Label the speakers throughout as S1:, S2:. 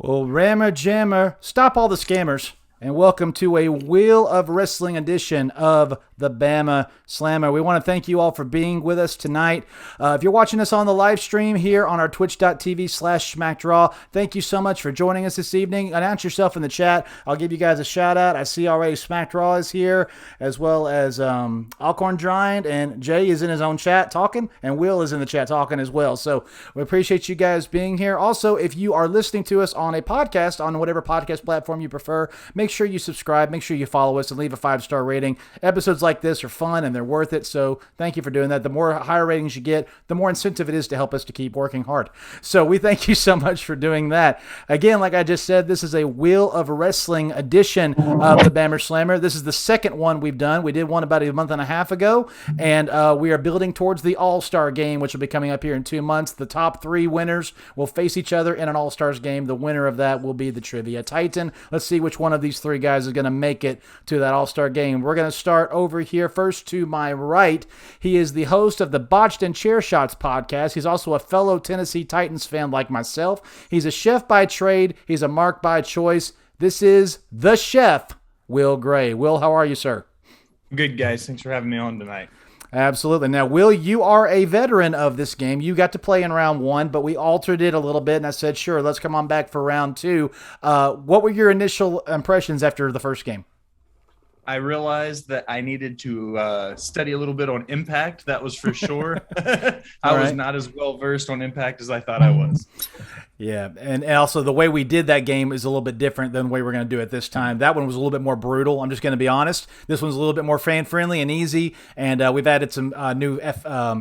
S1: Well, Rammer Jammer, stop all the scammers, and welcome to a Wheel of Wrestling edition of the Bama Slammer. We want to thank you all for being with us tonight. If you're watching us on the live stream here on our twitch.tv/SmackDraw, thank you so much for joining us this evening. Announce yourself in the chat. I'll give you guys a shout out. I see already SmackDraw is here, as well as Alcorn Giant, and Jay is in his own chat talking, and Will is in the chat talking as well. So we appreciate you guys being here. Also, if you are listening to us on a podcast, on whatever podcast platform you prefer, make sure you subscribe, make sure you follow us, and leave a 5-star rating. Episodes like this are fun and they're worth it, so thank you for doing that. The more higher ratings you get, the more incentive it is to help us to keep working hard. So we thank you so much for doing that. Again, like I just said, this is a Wheel of Wrestling edition of the Bama Slammer. This is the second one we've done. We did one about a month and a half ago, and we are building towards the All-Star game, which will be coming up here in 2 months. The top 3 winners will face each other in an All-Stars game. The winner of that will be the Trivia Titan. Let's see which one of these 3 guys is going to make it to that All-Star game. We're going to start over here first to my right. He is the host of the Botched and Chair Shots podcast. He's also a fellow Tennessee Titans fan like myself. He's a chef by trade. He's a mark by choice. This is the chef, Will Gray. Will, how are you, sir?
S2: Good, guys. Thanks for having me on tonight.
S1: Absolutely. Now, Will, you are a veteran of this game. You got to play in round 1, but we altered it a little bit, and I said, sure, let's come on back for round 2. What were your initial impressions after the first game?
S2: I realized that I needed to study a little bit on Impact. That was for sure. I was not as well versed on Impact as I thought I was.
S1: Yeah, and also the way we did that game is a little bit different than the way we're going to do it this time. That one was a little bit more brutal. I'm just going to be honest. This one's a little bit more fan-friendly and easy, and we've added some new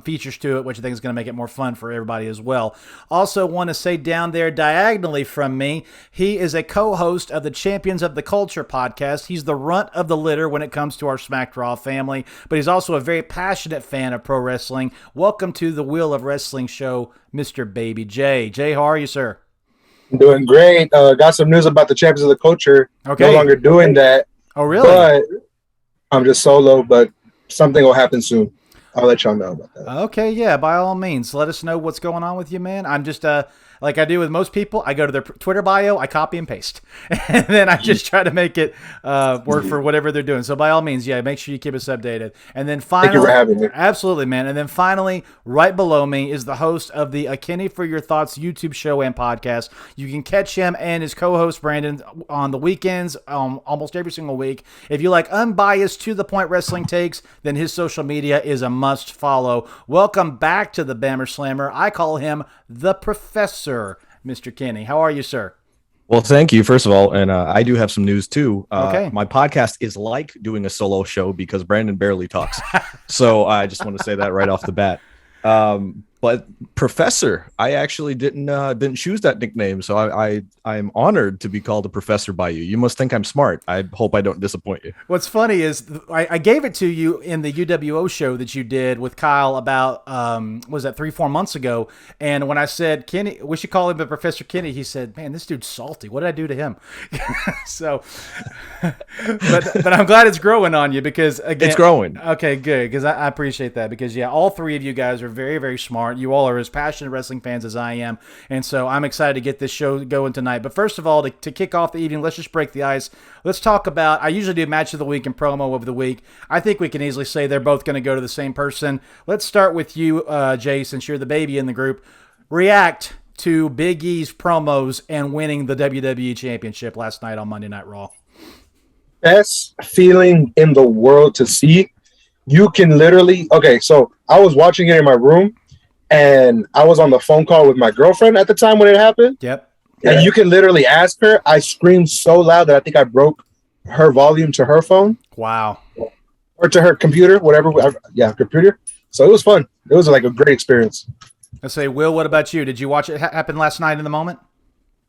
S1: features to it, which I think is going to make it more fun for everybody as well. Also want to say down there diagonally from me, he is a co-host of the Champions of the Culture podcast. He's the runt of the litter when it comes to our SmackDraw family, but he's also a very passionate fan of pro wrestling. Welcome to the Wheel of Wrestling show, Mr. Baby J. Jay, how are you, sir?
S3: I'm doing great. Got some news about the Champions of the Culture.
S1: Okay.
S3: No longer doing that.
S1: Oh, really?
S3: But I'm just solo, but something will happen soon. I'll let y'all know about that.
S1: Okay, yeah, by all means. Let us know what's going on with you, man. I'm just, like I do with most people, I go to their Twitter bio, I copy and paste. And then I just try to make it work for whatever they're doing. So by all means, yeah, make sure you keep us updated. And then finally,
S3: thank you for having me.
S1: Absolutely, man. And then finally, right below me is the host of the A Kenny for Your Thoughts YouTube show and podcast. You can catch him and his co-host, Brandon, on the weekends, almost every single week. If you like unbiased, to-the-point wrestling takes, then his social media is a must follow. Welcome back to the Bama Slammer. I call him the Professor, Mr. Kenny. How are you, sir?
S4: Well, thank you, first of all, and I do have some news, too.
S1: Okay.
S4: My podcast is like doing a solo show because Brandon barely talks. So I just want to say that right off the bat. But Professor, I actually didn't choose that nickname, so I'm honored to be called a professor by you. You must think I'm smart. I hope I don't disappoint you.
S1: What's funny is I gave it to you in the UWO show that you did with Kyle about, was that 3-4 months ago? And when I said, Kenny, we should call him the Professor Kenny, he said, man, this dude's salty. What did I do to him? So, but I'm glad it's growing on you because, again,
S4: it's growing.
S1: Okay, good, because I appreciate that because, yeah, all 3 of you guys are very, very smart. You all are as passionate wrestling fans as I am, and so I'm excited to get this show going tonight. But first of all, to kick off the evening, let's just break the ice. Let's talk about, I usually do match of the week and promo of the week. I think we can easily say they're both going to go to the same person. Let's start with you, Jay, since you're the baby in the group. React to Big E's promos and winning the WWE Championship last night on Monday Night Raw.
S3: Best feeling in the world to see. You can literally, okay, so I was watching it in my room, and I was on the phone call with my girlfriend at the time when it happened.
S1: Yep.
S3: And you can literally ask her. I screamed so loud that I think I broke her volume to her phone.
S1: Wow.
S3: Or to her computer, whatever. Yeah, computer. So it was fun. It was like a great experience.
S1: Let's say, Will, what about you? Did you watch it happen last night in the moment?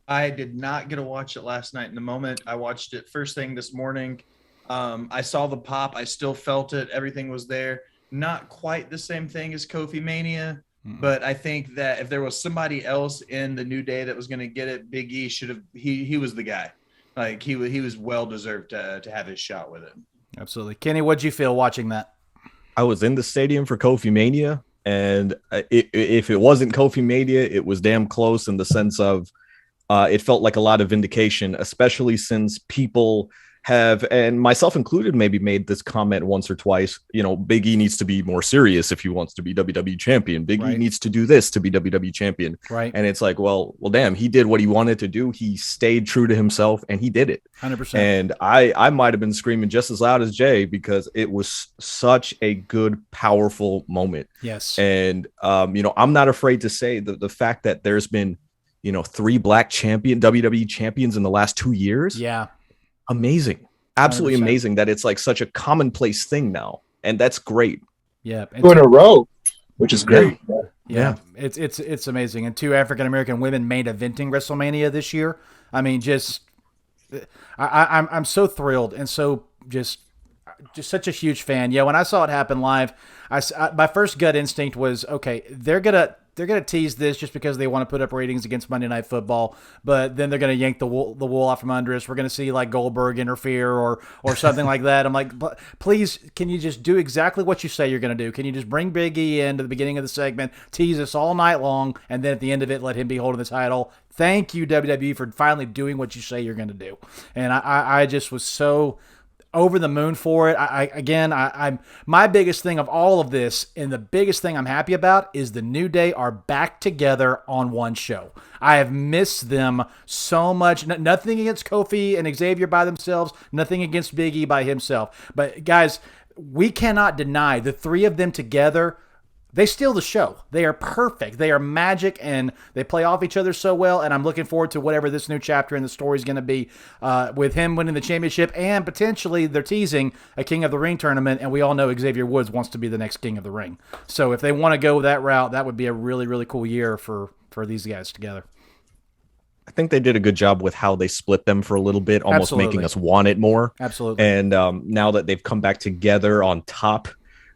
S2: I did not get to watch it last night in the moment. I watched it first thing this morning. I saw the pop. I still felt it. Everything was there. Not quite the same thing as Kofi Mania. But I think that if there was somebody else in the New Day that was going to get it, Big E should have. He was the guy. Like he was well deserved to have his shot with it.
S1: Absolutely, Kenny. What'd you feel watching that?
S4: I was in the stadium for Kofi Mania, and if it wasn't Kofi Mania, it was damn close in the sense of it felt like a lot of vindication, especially since people have, and myself included, maybe made this comment once or twice. Big E needs to be more serious if he wants to be WWE champion. Big E needs to do this to be WWE champion.
S1: Right.
S4: And it's like, well, damn, he did what he wanted to do. He stayed true to himself and he did it.
S1: 100%.
S4: And I might have been screaming just as loud as Jay because it was such a good, powerful moment.
S1: Yes.
S4: And, I'm not afraid to say the fact that there's been, 3 black WWE champions in the last 2 years.
S1: Yeah.
S4: Amazing. Absolutely
S1: 100%.
S4: amazing that it's like such a commonplace thing now. And that's great.
S1: Yeah.
S3: 2 in a row, which is great.
S1: Yeah. It's amazing. And 2 African-American women main eventing WrestleMania this year. I mean, I'm so thrilled and so just such a huge fan. Yeah. When I saw it happen live, my first gut instinct was, okay, they're gonna tease this just because they want to put up ratings against Monday Night Football, but then they're gonna yank the wool out from under us. We're gonna see like Goldberg interfere or something like that. I'm like, please, can you just do exactly what you say you're gonna do? Can you just bring Big E in to the beginning of the segment, tease us all night long, and then at the end of it, let him be holding the title? Thank you, WWE, for finally doing what you say you're gonna do. And I just was so over the moon for it. I'm my biggest thing of all of this, and the biggest thing I'm happy about, is the New Day are back together on one show. I have missed them so much. Nothing against Kofi and Xavier by themselves, nothing against Big E by himself. But guys, we cannot deny the 3 of them together. They steal the show. They are perfect. They are magic, and they play off each other so well, and I'm looking forward to whatever this new chapter in the story is going to be with him winning the championship, and potentially they're teasing a King of the Ring tournament, and we all know Xavier Woods wants to be the next King of the Ring. So if they want to go that route, that would be a really, really cool year for these guys together.
S4: I think they did a good job with how they split them for a little bit, almost
S1: Absolutely.
S4: making us want it more.
S1: Absolutely.
S4: And now that they've come back together on top,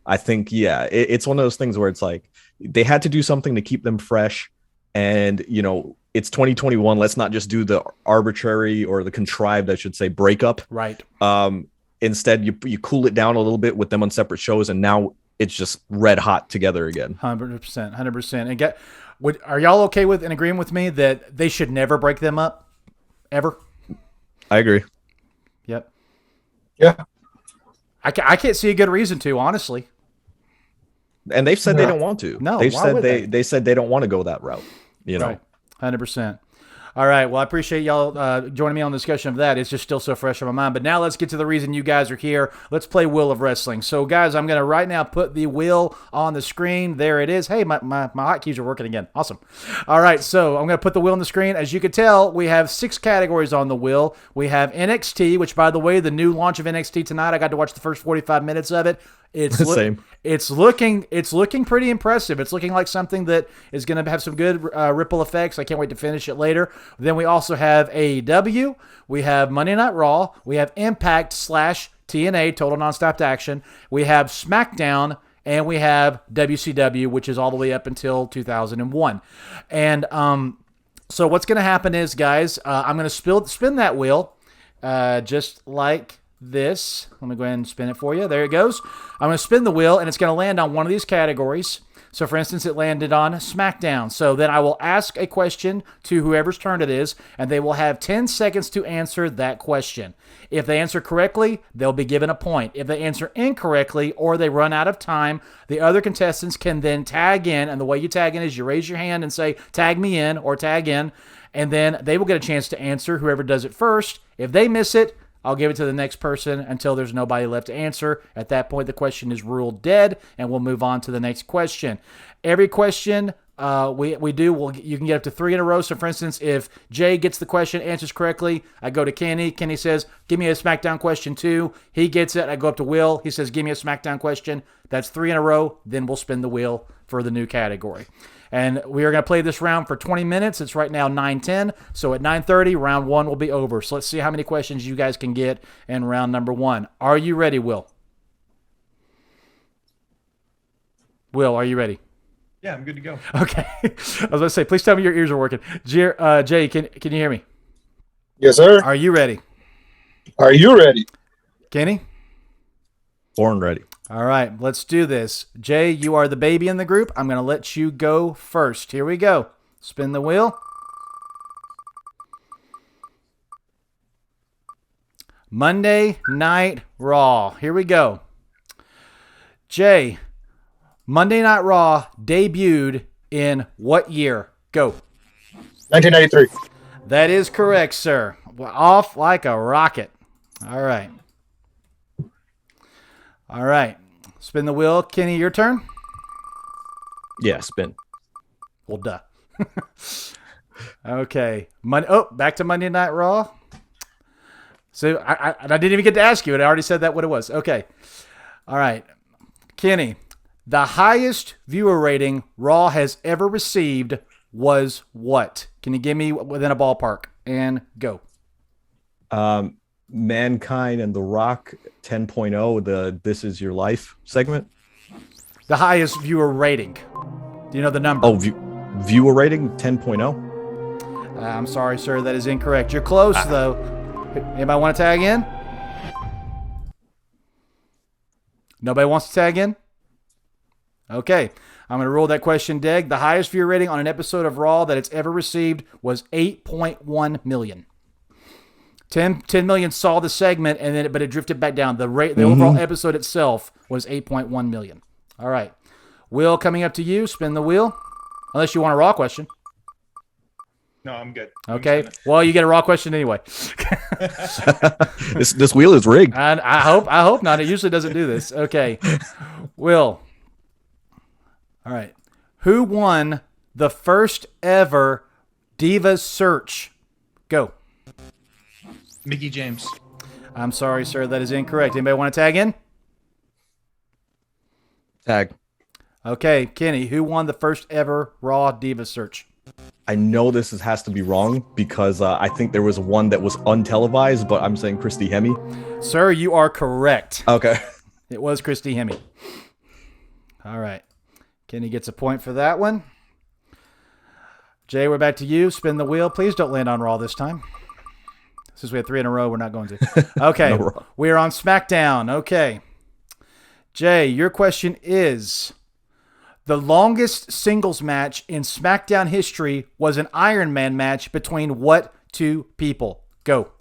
S4: I think, it's one of those things where it's like they had to do something to keep them fresh. And, it's 2021. Let's not just do the arbitrary or the contrived, I should say, breakup.
S1: Right.
S4: Instead, you cool it down a little bit with them on separate shows. And now it's just red hot together again.
S1: 100%. 100%. And are y'all okay with and agreeing with me that they should never break them up? Ever?
S4: I agree.
S1: Yep.
S3: Yeah.
S1: I can't see a good reason to, honestly.
S4: And they've said they don't want to.
S1: No,
S4: they've
S1: why
S4: said
S1: would
S4: they said they don't want to go that route.
S1: Right. 100%. All right. Well, I appreciate y'all joining me on the discussion of that. It's just still so fresh on my mind. But now let's get to the reason you guys are here. Let's play Wheel of Wrestling. So, guys, I'm going to right now put the wheel on the screen. There it is. Hey, my hotkeys are working again. Awesome. All right. So I'm going to put the wheel on the screen. As you can tell, we have 6 categories on the wheel. We have NXT, which, by the way, the new launch of NXT tonight, I got to watch the first 45 minutes of it. It's
S4: same.
S1: It's looking pretty impressive. It's looking like something that is going to have some good ripple effects. I can't wait to finish it later. Then we also have AEW. We have Monday Night Raw. We have Impact / TNA, Total Nonstop Action. We have Smackdown. And we have WCW, which is all the way up until 2001. And so what's going to happen is, guys, I'm going to spin that wheel just like this. Let me go ahead and spin it for you. There it goes. I'm going to spin the wheel, and it's going to land on one of these categories. So, for instance, it landed on SmackDown. So then I will ask a question to whoever's turn it is, and they will have 10 seconds to answer that question. If they answer correctly, they'll be given a point. If they answer incorrectly or they run out of time, the other contestants can then tag in, and the way you tag in is you raise your hand and say, tag me in or tag in, and then they will get a chance to answer, whoever does it first. If they miss it, I'll give it to the next person until there's nobody left to answer. At that point, the question is ruled dead, and we'll move on to the next question. Every question you can get up to 3 in a row. So, for instance, if Jay gets the question, answers correctly, I go to Kenny. Kenny says, give me a SmackDown question 2. He gets it. I go up to Will. He says, give me a SmackDown question. That's 3 in a row. Then we'll spin the wheel for the new category. And we are going to play this round for 20 minutes. It's right now 9:10. So at 9:30, round 1 will be over. So let's see how many questions you guys can get in round number 1. Are you ready, Will? Will, are you ready?
S2: Yeah, I'm good to go.
S1: Okay. I was going to say, please tell me your ears are working. Jay, can you hear me?
S3: Yes, sir.
S1: Are you ready?
S3: Are you ready?
S1: Kenny?
S4: Born ready.
S1: All right, let's do this. Jay, you are the baby in the group. I'm going to let you go first. Here we go. Spin the wheel. Monday Night Raw. Here we go. Jay, Monday Night Raw debuted in what year? Go.
S3: 1993.
S1: That is correct, sir. Off like a rocket. All right. All right. Spin the wheel. Kenny, your turn.
S4: Yeah, spin.
S1: Well, duh. Okay. Back to Monday Night Raw. So I didn't even get to ask you it. I already said that what it was. Okay. All right. Kenny, the highest viewer rating Raw has ever received was what? Can you give me within a ballpark? And go.
S4: Mankind and The Rock 10.0, the This Is Your Life segment.
S1: The highest viewer rating. Do you know the number?
S4: Oh, viewer rating 10.0.
S1: I'm sorry, sir. That is incorrect. You're close, though. Anybody want to tag in? Nobody wants to tag in? Okay. I'm going to roll that question dead. The highest viewer rating on an episode of Raw that it's ever received was 8.1 million. 10 million saw the segment, but it drifted back down. The overall episode itself was 8.1 million. All right. Will, coming up to you. Spin the wheel. Unless you want a Raw question.
S2: No, I'm good.
S1: Okay. Well, you get a Raw question anyway.
S4: This wheel is rigged.
S1: And I hope not. It usually doesn't do this. Okay. Will. All right. Who won the first ever Divas search? Go.
S2: Mickey James.
S1: I'm sorry, sir. That is incorrect. Anybody want to tag in?
S4: Tag.
S1: Okay. Kenny, who won the first ever Raw Divas search?
S4: I know this has to be wrong because I think there was one that was untelevised, but I'm saying Christy Hemme.
S1: Sir, you are correct.
S4: Okay.
S1: It was Christy Hemme. All right. Kenny gets a point for that one. Jay, we're back to you. Spin the wheel. Please don't land on Raw this time. Since we had 3 in a row, we're not going to. Okay.
S4: No,
S1: we're on SmackDown. Okay. Jay, your question is, the longest singles match in SmackDown history was an Iron Man match between what two people? Go.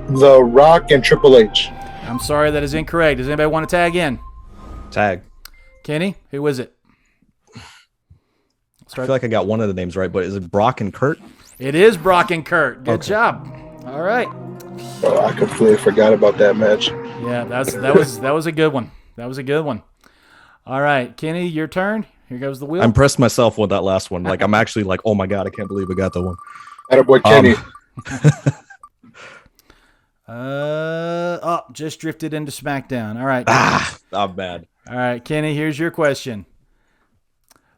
S3: The Rock and Triple H.
S1: I'm sorry, that is incorrect. Does anybody want to tag in?
S4: Tag.
S1: Kenny, who was it?
S4: I feel like I got one of the names right, but is it Brock and Kurt?
S1: It is Brock and Kurt. Good job. All right.
S3: Oh, I completely forgot about that match.
S1: Yeah, that was a good one. That was a good one. All right, Kenny, your turn. Here goes the wheel.
S4: I impressed myself with that last one. Like I'm actually like, oh my god, I can't believe I got that one.
S3: Attaboy Kenny.
S1: Just drifted into SmackDown. All right.
S4: I'm bad.
S1: All right, Kenny, here's your question.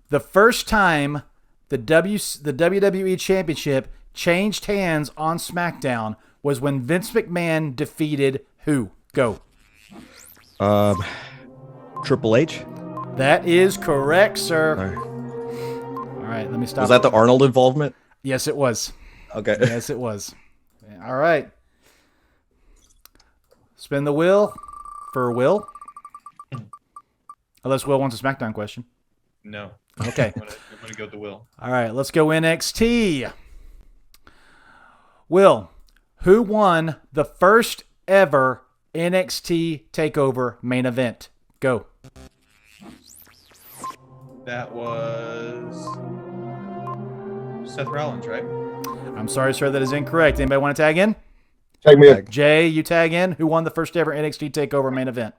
S1: The first time the WWE Championship changed hands on SmackDown was when Vince McMahon defeated who? Go.
S4: Triple H?
S1: That is correct, sir.
S4: All
S1: right, let me stop.
S4: Was that the Arnold involvement?
S1: Yes, it was.
S4: Okay.
S1: Yes, it was. All right. Spin the wheel for Will. Unless Will wants a SmackDown question.
S2: No.
S1: Okay.
S2: I'm gonna go with the Will.
S1: All right, let's go NXT. Will, who won the first ever NXT TakeOver main event? Go.
S2: That was Seth Rollins, right?
S1: I'm sorry, sir, that is incorrect. Anybody want to tag in?
S3: Tag me in.
S1: Jay, you tag in. Who won the first ever NXT TakeOver main event?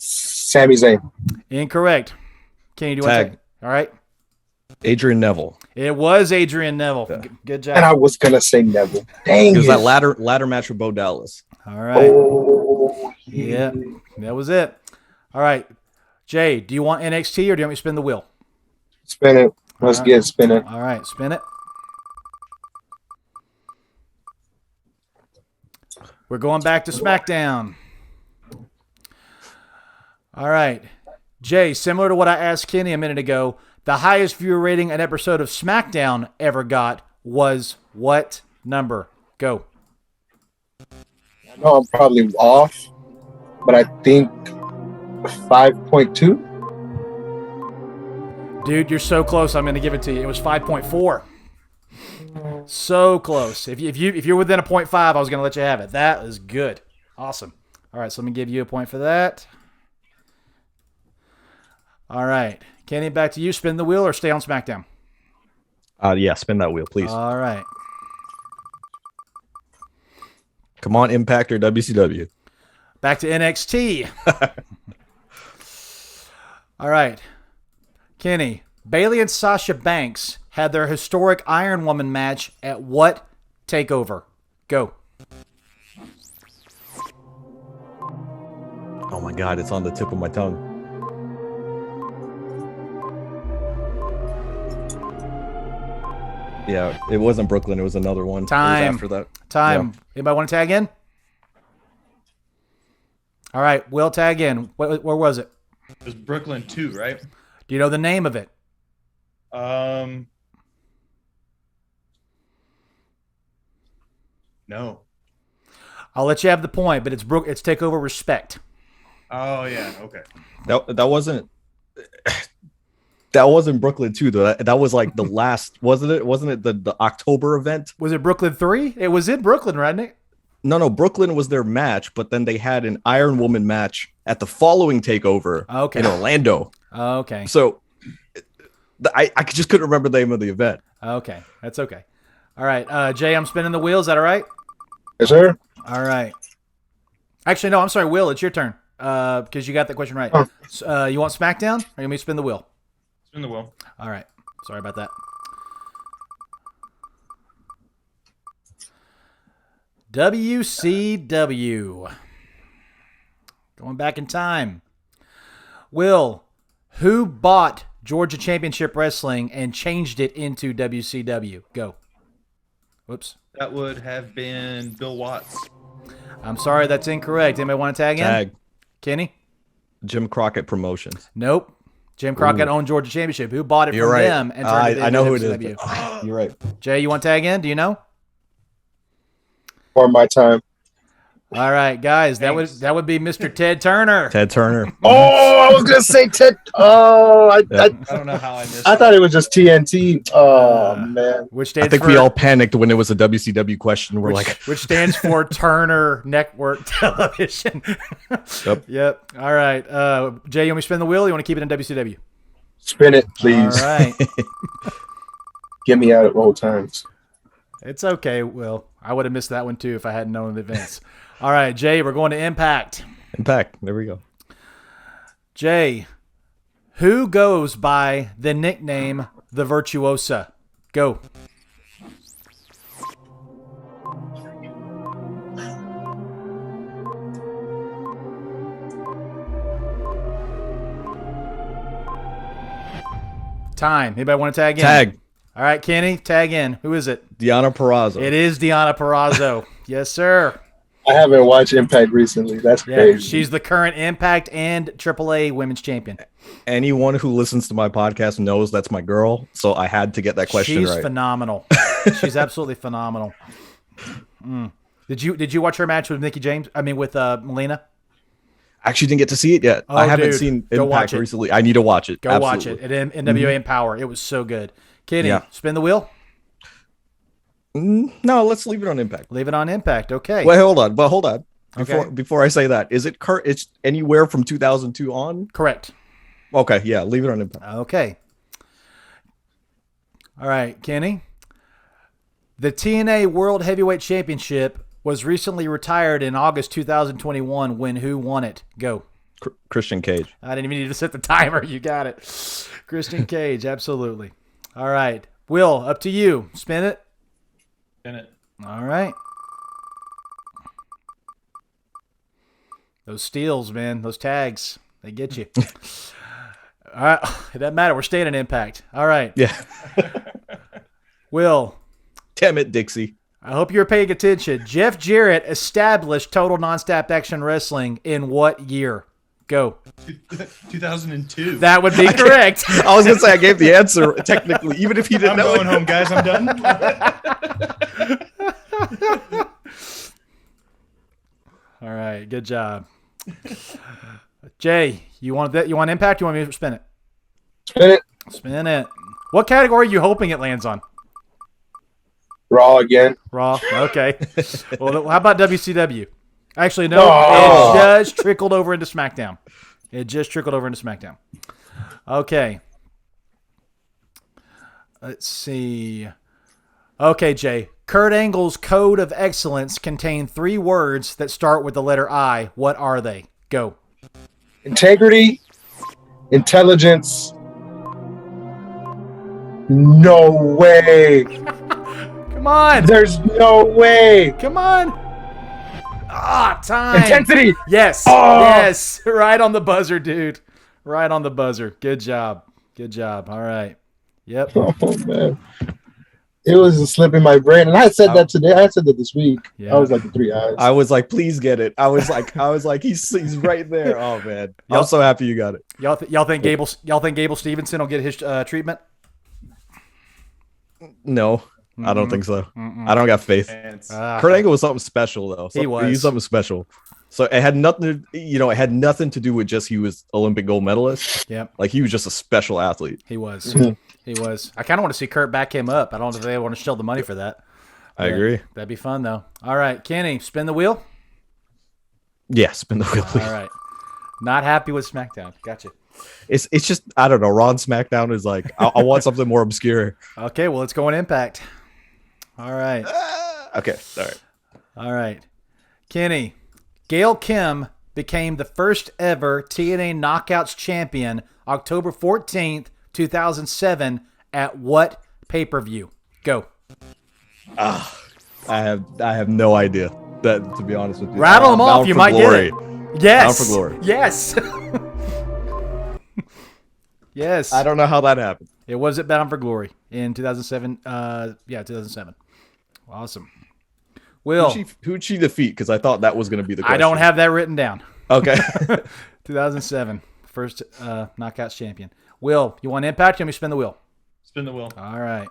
S3: Sami Zayn.
S1: Incorrect. Kenny, do you want to
S4: Tag.
S1: tag? All right.
S4: Adrian Neville.
S1: It was Adrian Neville.
S4: Yeah.
S1: Good job.
S3: And I was going to say Neville. Dang
S4: It was
S3: it.
S4: that ladder match with Bo Dallas.
S1: All right.
S3: Oh,
S1: Yeah, that was it. All right. Jay, do you want NXT or do you want me to spin the wheel?
S3: Spin it. Let's
S1: All right.
S3: get it spinning.
S1: All right, spin it. We're going back to SmackDown. All right. Jay, similar to what I asked Kenny a minute ago, the highest viewer rating an episode of SmackDown ever got was what number? Go.
S3: I know I'm probably off, but I think 5.2.
S1: Dude, you're so close. I'm going to give it to you. It was 5.4. So close. If you're within a 0.5, I was going to let you have it. That is good. Awesome. All right, so let me give you a point for that. All right. Kenny, back to you. Spin the wheel or stay on Smackdown?
S4: Yeah, spin that wheel, please.
S1: All right.
S4: Come on, Impact or WCW?
S1: Back to NXT. All right. Kenny, Bayley and Sasha Banks had their historic Iron Woman match at what takeover? Go.
S4: Oh my God, it's on the tip of my tongue. Yeah, it wasn't Brooklyn. It was another one.
S1: Time.
S4: It was after that.
S1: Time.
S4: Yeah.
S1: Anybody want to tag in? All right, Will, tag in. Where was it?
S2: It was Brooklyn 2, right?
S1: Do you know the name of it?
S2: No.
S1: I'll let you have the point, but it's Takeover Respect.
S2: Oh yeah, okay.
S4: That wasn't Brooklyn 2 though. That was like the last, wasn't it? Wasn't it the October event?
S1: Was it Brooklyn 3? It was in Brooklyn, right, Nick?
S4: No, Brooklyn was their match, but then they had an Iron Woman match at the following takeover in Orlando.
S1: Okay.
S4: So I just couldn't remember the name of the event.
S1: Okay, that's okay. All right, Jay, I'm spinning the wheel. Is that all right?
S3: Yes, sir.
S1: All right. Actually, no, I'm sorry, Will. It's your turn because you got that question right.
S3: Oh.
S1: You want Smackdown or you want me to spin the wheel?
S2: Spin the wheel.
S1: All right. Sorry about that. WCW. Going back in time. Will, who bought Georgia Championship Wrestling and changed it into WCW? Go. Whoops.
S2: That would have been Bill Watts.
S1: I'm sorry, that's incorrect. Anybody want to tag in?
S4: Tag.
S1: Kenny?
S4: Jim Crockett Promotions.
S1: Nope. Jim Crockett owned Georgia Championship. Who bought it from them and turned it into
S4: I know
S1: WCW?
S4: who it is. You're right.
S1: Jay, you want to tag in? Do you know?
S3: For my time.
S1: All right, guys.
S2: Thanks.
S1: That would be Mr. Ted Turner.
S4: Ted Turner.
S3: Oh, I was gonna say Ted. Oh,
S2: I don't know how I missed
S3: I
S2: that.
S3: thought it was just TNT. Oh man.
S1: Which stands
S4: I think
S1: for,
S4: we all panicked when it was a WCW question. We're like,
S1: which stands for Turner Network Television. Yep. All right. Jay, you want me to spin the wheel? Or you want to keep it in WCW?
S3: Spin it, please.
S1: All right.
S3: Get me out at old times.
S1: It's okay, Will. I would have missed that one too if I hadn't known the events. All right, Jay, we're going to Impact.
S4: Impact. There we go.
S1: Jay, who goes by the nickname The Virtuosa? Go. Time. Anybody want to tag in?
S4: Tag.
S1: All right, Kenny, tag in. Who is it?
S4: Deanna Purrazzo.
S1: It is Deanna Purrazzo. Yes, sir.
S3: I haven't watched Impact recently. That's
S1: Yeah,
S3: crazy.
S1: she's the current Impact and AAA Women's Champion.
S4: Anyone who listens to my podcast knows that's my girl, so I had to get that question
S1: She's
S4: right.
S1: phenomenal. She's absolutely phenomenal. Did you watch her match with Mickey James? I mean, with Melina?
S4: I actually didn't get to see it yet.
S1: Oh,
S4: I haven't
S1: dude.
S4: seen
S1: Go watch
S4: Impact
S1: it.
S4: recently. I need to watch it.
S1: Go
S4: Absolutely.
S1: watch it at NWA Empower. It was so good. Kenny,
S4: Yeah.
S1: spin the wheel.
S4: No, let's leave it on Impact.
S1: Leave it on Impact. Okay.
S4: Wait, hold on.
S1: Okay.
S4: Before I say that, is it Kerr? It's anywhere from 2002 on?
S1: Correct.
S4: Okay, yeah, leave it on Impact.
S1: Okay. All right, Kenny. The TNA World Heavyweight Championship was recently retired in August 2021 when who won it? Go.
S4: Christian Cage.
S1: I didn't even need to set the timer. You got it. Christian Cage, absolutely. All right. Will, up to you. Spin it.
S2: Spin it.
S1: All right. Those steals, man. Those tags. They get you. All right. It doesn't matter. We're staying in Impact. All right.
S4: Yeah.
S1: Will,
S4: Damn it, Dixie.
S1: I hope you're paying attention. Jeff Jarrett established Total Nonstop Action Wrestling in what year? Go.
S2: 2002.
S1: That would be correct.
S4: I was gonna say I gave the answer technically, even if he didn't
S2: I'm
S4: know
S2: going
S4: it.
S2: home, guys. I'm done.
S1: All right. Good job. Jay, you want that? You want Impact? You want me to spin it?
S3: Spin it.
S1: Spin it. What category are you hoping it lands on?
S3: Raw again.
S1: Raw. Okay. Well, how about WCW? Actually, no.
S3: Oh.
S1: It just trickled over into SmackDown. Okay. Let's see. Okay, Jay. Kurt Angle's code of excellence contain 3 words that start with the letter I. What are they? Go.
S3: Integrity, intelligence. No way.
S1: Come on.
S3: There's no way.
S1: Come on. Time.
S3: Intensity.
S1: Yes.
S3: Oh.
S1: Yes. Right on the buzzer, dude. Right on the buzzer. Good job. All right. Yep.
S3: Oh, man. It was a slip in my brain. And I said that today. I said that this week.
S1: Yeah.
S3: I was like the 3 eyes.
S4: I was like, please get it. I was like, he's right there. Oh man, I'm so happy you got it.
S1: Y'all think Gable Stevenson will get his treatment?
S4: No, I don't think so. I don't got faith. Kurt Angle was something special though.
S1: He was.
S4: He's something special. So it had nothing to do with just he was Olympic gold medalist.
S1: Yep.
S4: Like he was just a special athlete.
S1: He was. He was. I kind of want to see Kurt back him up. I don't know if they want to shell the money for that.
S4: I agree.
S1: That'd be fun though. All right, Kenny, spin the wheel.
S4: Yeah, spin the wheel, please.
S1: All right. Not happy with SmackDown. Gotcha.
S4: It's just I don't know. Raw and SmackDown is like I want something more obscure.
S1: Okay, well let's go on Impact. All right.
S4: Okay.
S1: All right. Kenny, Gail Kim became the first ever TNA Knockouts champion October 14th, 2007 at what pay-per-view? Go.
S4: I have no idea. That, to be honest with you,
S1: Rattle them off. You might
S4: glory.
S1: get it. Yes.
S4: Bound for glory.
S1: Yes. Yes.
S4: I don't know how that happened.
S1: It was at Bound for Glory in 2007. 2007. Awesome. Will.
S4: Who'd she defeat? Because I thought that was going to be the question.
S1: I don't have that written down.
S4: Okay.
S1: 2007. First Knockouts champion. Will, you want Impact? Or let me spin the wheel.
S2: Spin the wheel.
S1: All right.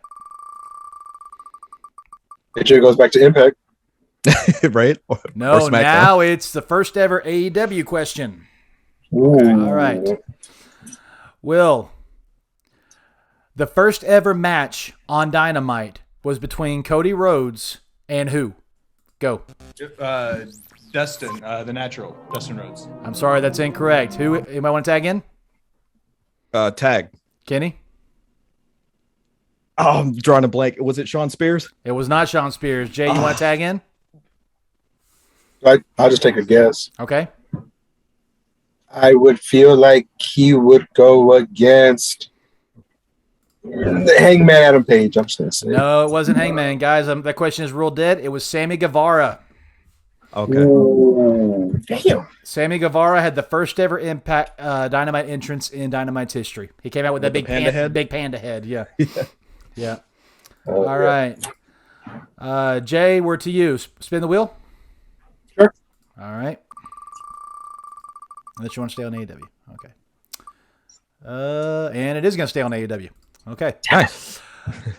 S3: Picture goes back to Impact.
S4: Right?
S1: No,
S4: or
S1: now it's the first ever AEW question.
S3: Ooh.
S1: All right. Will, the first ever match on Dynamite was between Cody Rhodes and who? Go.
S2: Dustin, the natural. Dustin Rhodes.
S1: I'm sorry, that's incorrect. Who? Anybody want to tag in?
S4: Tag.
S1: Kenny?
S4: Oh, I'm drawing a blank. Was it Shawn Spears?
S1: It was not Shawn Spears. Jay, you want to tag in?
S3: I'll just take a guess.
S1: Okay.
S3: I would feel like he would go against the Hangman Adam Page. I'm just going to say.
S1: No, it wasn't Hangman, guys. That question is ruled dead. It was Sammy Guevara.
S4: Okay.
S3: Ooh, damn.
S1: Sammy Guevara had the first ever Impact Dynamite entrance in Dynamite's history. He came out with that big
S4: panda head?
S1: Big panda head. Yeah. Yeah.
S3: Oh,
S1: All right. Jay, we're to you. Spin the wheel.
S3: Sure.
S1: All right. Unless you want to stay on AEW. Okay. And it is going to stay on AEW. Okay.
S4: Nice.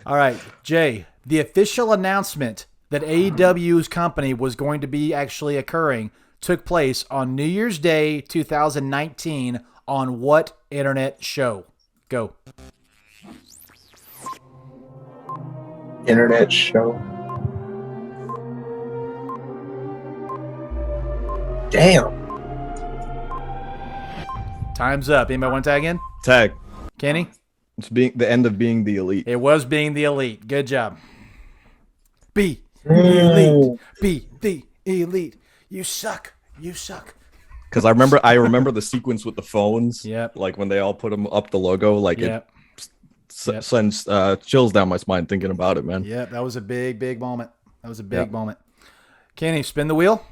S1: All right. Jay, the official announcement that AEW's company was going to be actually occurring took place on New Year's Day 2019 on what internet show? Go.
S3: Internet show. Damn.
S1: Time's up. Anybody want to tag in?
S4: Tag.
S1: Kenny?
S4: It's being the end of being the elite.
S1: It was being the elite. Good job. Be the elite. Be the elite. You suck. You suck.
S4: Because I remember the sequence with the phones.
S1: Yep.
S4: Like when they all put them up the logo. Like
S1: Yep.
S4: it sends chills down my spine thinking about it, man.
S1: Yep. That was a big, big moment. That was a big moment. Kenny, spin the wheel.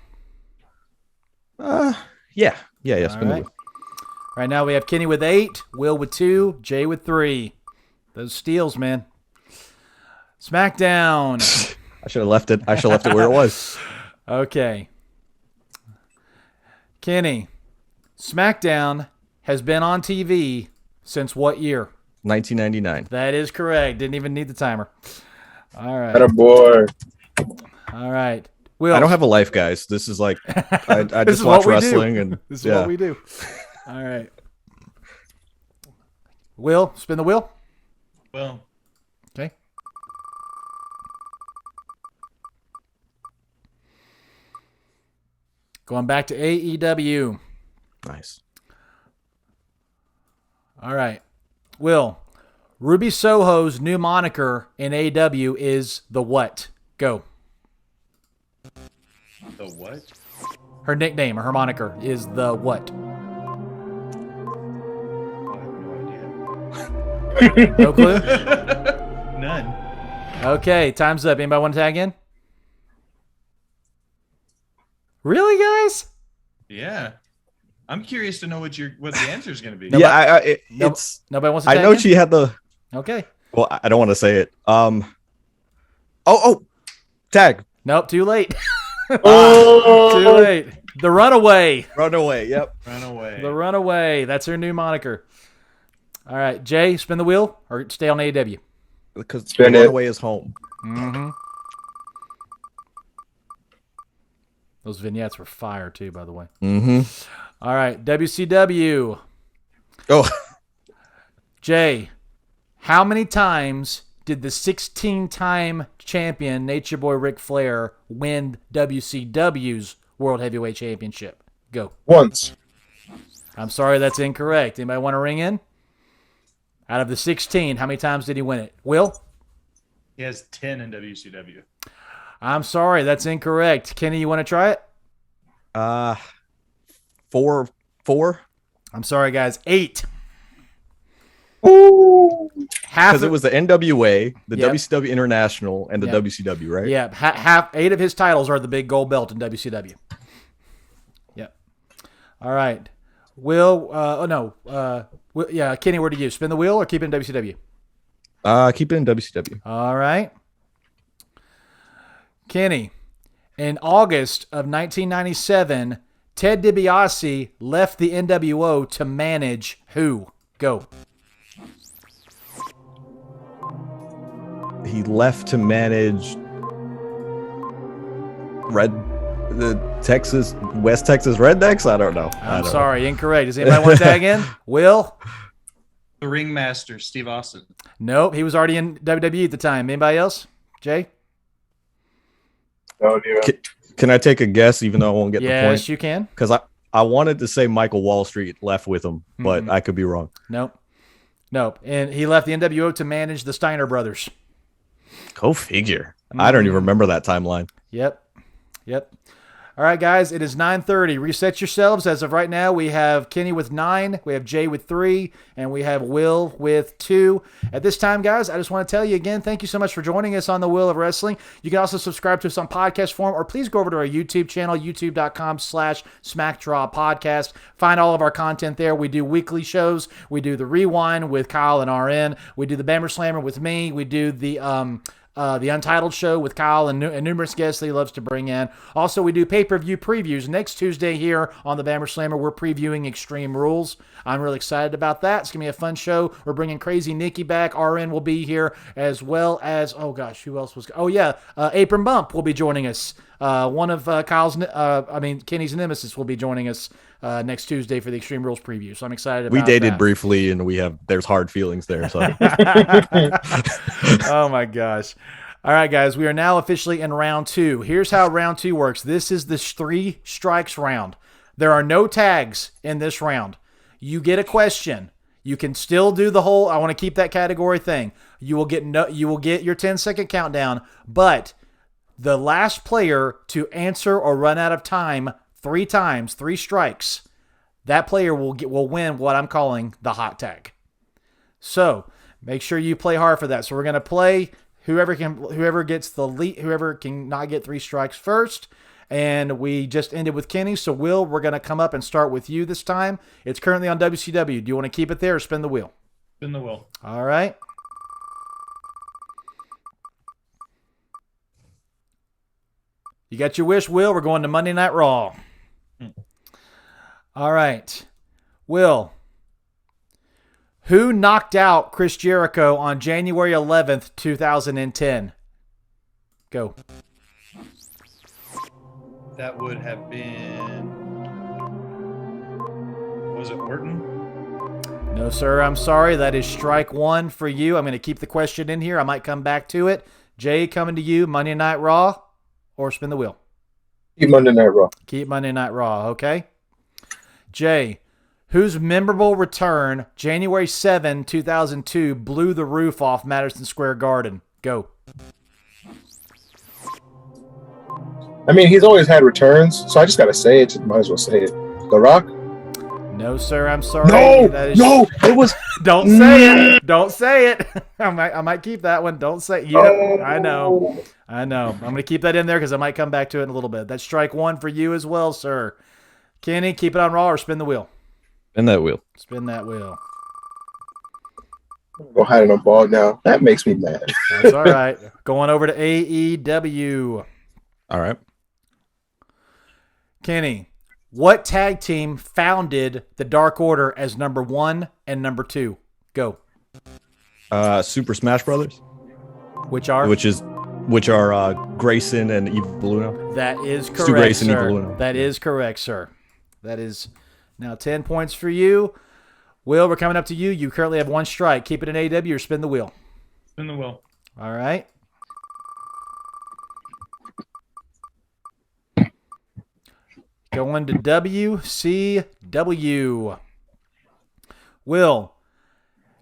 S4: Yeah. Spin the
S1: right.
S4: wheel.
S1: Right now we have Kenny with 8, Will with 2, Jay with 3. Those steals, man. SmackDown.
S4: I should have left it. Where it was.
S1: Okay. Kenny, SmackDown has been on TV since what year?
S4: 1999.
S1: That is correct. Didn't even need the timer. All right.
S3: Atta boy.
S1: All right. Will,
S4: I don't have a life, guys. This is like I
S1: This
S4: just
S1: is
S4: watch
S1: what we do.
S4: wrestling and
S1: This is what we do. All right. Will, spin the wheel.
S2: Well,
S1: Okay. Going back to AEW.
S4: Nice.
S1: All right. Will, Ruby Soho's new moniker in AEW is the what? Go.
S2: the what?
S1: Her nickname or her moniker is the what?
S2: I have no idea.
S1: No clue?
S2: None.
S1: Okay, time's up. Anybody want to tag in? Really, guys?
S2: Yeah. I'm curious to know what the answer is going to be.
S1: No,
S4: Yeah,
S1: No-
S4: it's.
S1: Nobody wants to
S4: I
S1: tag
S4: know
S1: in?
S4: she had the.
S1: Okay.
S4: Well, I don't want to say it. Oh, tag.
S1: Nope, too late.
S3: Oh,
S1: Too late. The Runaway.
S4: Runaway. Yep.
S2: Run away.
S1: The Runaway. That's her new moniker. All right, Jay, spin the wheel or stay on AEW.
S4: Because
S3: Spin it.
S4: Runaway is home.
S1: Mm-hmm. Those vignettes were fire too, by the way.
S4: Mm-hmm.
S1: All right, WCW.
S4: Oh,
S1: Jay, how many times did the 16-time champion Nature Boy Ric Flair win WCW's World Heavyweight Championship? Go.
S3: once.
S1: I'm sorry, that's incorrect. Anybody want to ring in? Out of the 16, how many times did he win it? Will?
S2: He has 10 in WCW.
S1: I'm sorry, that's incorrect. Kenny, you want to try it?
S4: 4.
S1: I'm sorry, guys. 8.
S3: Ooh.
S1: Half
S4: Because it was the NWA, the
S1: Yep.
S4: WCW International, and the
S1: Yep.
S4: WCW, right?
S1: Yeah, half 8 of his titles are the big gold belt in WCW. Yep. All right. Will, yeah, Kenny, where do you spin the wheel or keep it in WCW?
S4: Keep it in WCW.
S1: All right. Kenny, in August of 1997, Ted DiBiase left the NWO to manage who? Go.
S4: He left to manage West Texas Rednecks. I don't know.
S1: I'm sorry, incorrect. Does anybody want to tag in? Will?
S2: The ringmaster, Steve Austin.
S1: Nope, he was already in WWE at the time. Anybody else? Jay?
S3: Oh, dear.
S4: Can I take a guess, even though I won't get the point?
S1: Yes, you can.
S4: Because I wanted to say Michael Wall Street left with him, but I could be wrong.
S1: Nope. And he left the NWO to manage the Steiner brothers.
S4: Go figure. I don't even remember that timeline.
S1: Yep. All right, guys, it is 9:30. Reset yourselves. As of right now, we have Kenny with 9, we have Jay with 3, and we have Will with 2. At this time, guys, I just want to tell you again, thank you so much for joining us on The Wheel of Wrestling. You can also subscribe to us on podcast form, or please go over to our YouTube channel, youtube.com/SmackDrawPodcast. Find all of our content there. We do weekly shows. We do the Rewind with Kyle and RN. We do the Bammer Slammer with me. We do the Untitled show with Kyle and numerous guests that he loves to bring in. Also, we do pay-per-view previews. Next Tuesday here on the Bammer Slammer, we're previewing Extreme Rules. I'm really excited about that. It's going to be a fun show. We're bringing Crazy Nikki back. RN will be here, as well as, oh gosh, who else was? Oh yeah, Apron Bump will be joining us. One of Kenny's nemesis will be joining us next Tuesday for the Extreme Rules preview. So I'm excited about
S4: We
S1: that.
S4: dated briefly, and there's hard feelings there. So
S1: Oh my gosh. All right, guys, we are now officially in round 2. Here's how round 2 works. This is the 3 strikes round. There are no tags in this round. You get a question. You can still do the whole, I want to keep that category thing. You will get your 10-second countdown, but the last player to answer or run out of time 3 times, 3 strikes, that player will win what I'm calling the hot tag. So make sure you play hard for that. So we're gonna play whoever gets the lead, whoever can not get 3 strikes first. And we just ended with Kenny. So Will, we're gonna come up and start with you this time. It's currently on WCW. Do you want to keep it there or spin the wheel?
S2: Spin the wheel.
S1: All right. You got your wish, Will. We're going to Monday Night Raw. All right. Will, who knocked out Chris Jericho on January 11th, 2010? Go.
S2: That would have been. Was it Orton?
S1: No, sir. I'm sorry. That is strike one for you. I'm going to keep the question in here. I might come back to it. Jay, coming to you. Monday Night Raw or spin the wheel?
S3: Keep Monday Night Raw.
S1: Keep Monday Night Raw, okay? Jay, whose memorable return, January 7, 2002, blew the roof off Madison Square Garden? Go.
S3: I mean, he's always had returns, so I just got to say it. Might as well say it. The Rock?
S1: No, sir. I'm sorry.
S3: No, it was.
S1: Don't say it. Don't say it. I might keep that one. Don't say it. I know. I'm going to keep that in there because I might come back to it in a little bit. That's strike one for you as well, sir. Kenny, keep it on Raw or spin the wheel?
S4: Spin that wheel.
S1: Spin that wheel.
S3: Go hide on ball now. That makes me mad.
S1: That's all right. Going over to AEW.
S4: All right.
S1: Kenny, what tag team founded the Dark Order as number 1 and number 2? Go.
S4: Super Smash Brothers.
S1: Which are
S4: Grayson and Evil Uno.
S1: That is correct,
S4: Stu Grayson,
S1: sir.
S4: Evil Uno.
S1: That is correct, sir. That is now 10 points for you. Will, we're coming up to you. You currently have one strike. Keep it in AEW or spin the wheel.
S2: Spin the wheel.
S1: All right. Going to WCW. Will,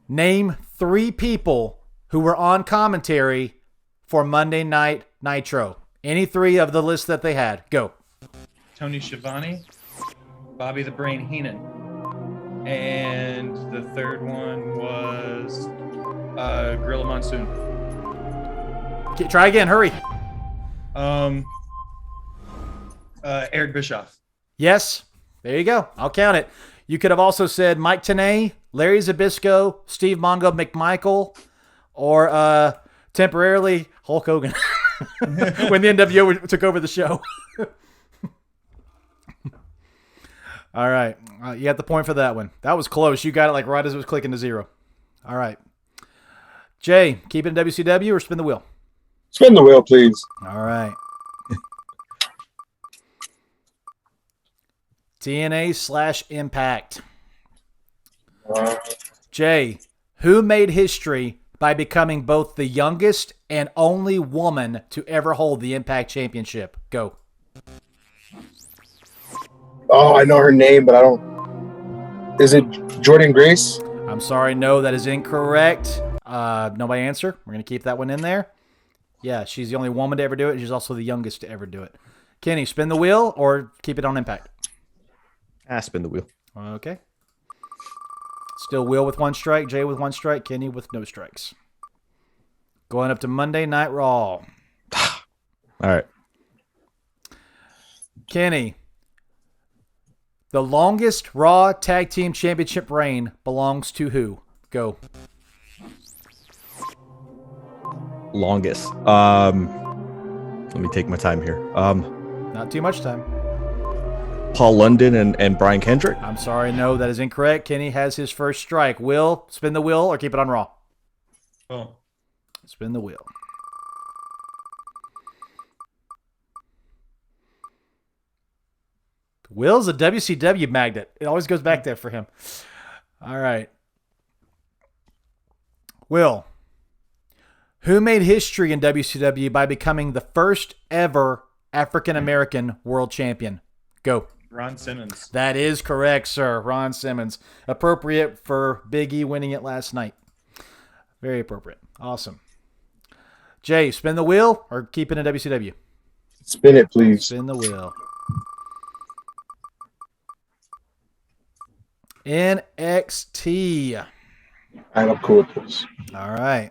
S1: name 3 people who were on commentary for Monday Night Nitro. Any 3 of the list that they had. Go.
S2: Tony Schiavone, Bobby the Brain Heenan, and the third one was Gorilla Monsoon.
S1: Try again. Hurry.
S2: Eric Bischoff.
S1: Yes. There you go. I'll count it. You could have also said Mike Tenay, Larry Zbyszko, Steve Mongo McMichael, or temporarily Hulk Hogan when the NWO took over the show. All right. You got the point for that one. That was close. You got it like right as it was clicking to 0. All right. Jay, keep it in WCW or spin the wheel?
S3: Spin the wheel, please.
S1: All right. TNA/Impact. Jay, who made history by becoming both the youngest and only woman to ever hold the Impact Championship? Go.
S3: Oh, I know her name, but I don't. Is it Jordan Grace?
S1: I'm sorry, no, that is incorrect. Nobody answer. We're going to keep that one in there. Yeah, she's the only woman to ever do it. She's also the youngest to ever do it. Kenny, spin the wheel or keep it on Impact?
S4: Spin the wheel.
S1: Okay. Still Will with 1 strike, Jay with 1 strike, Kenny with no strikes. Going up to Monday Night Raw.
S4: All right.
S1: Kenny, the longest Raw Tag Team Championship reign belongs to who? Go.
S4: Longest. Let me take my time here.
S1: Not too much time.
S4: Paul London and Brian Kendrick.
S1: I'm sorry, no, that is incorrect. Kenny has his first strike. Will, spin the wheel or keep it on Raw?
S2: Oh.
S1: Spin the wheel. Will's a WCW magnet. It always goes back there for him. All right. Will, who made history in WCW by becoming the first ever African-American world champion? Go.
S2: Ron Simmons.
S1: That is correct, sir. Ron Simmons. Appropriate for Big E winning it last night. Very appropriate. Awesome. Jay, spin the wheel or keep it in WCW?
S3: Spin it, please.
S1: Spin the wheel. NXT.
S3: I'm cool with this.
S1: All right.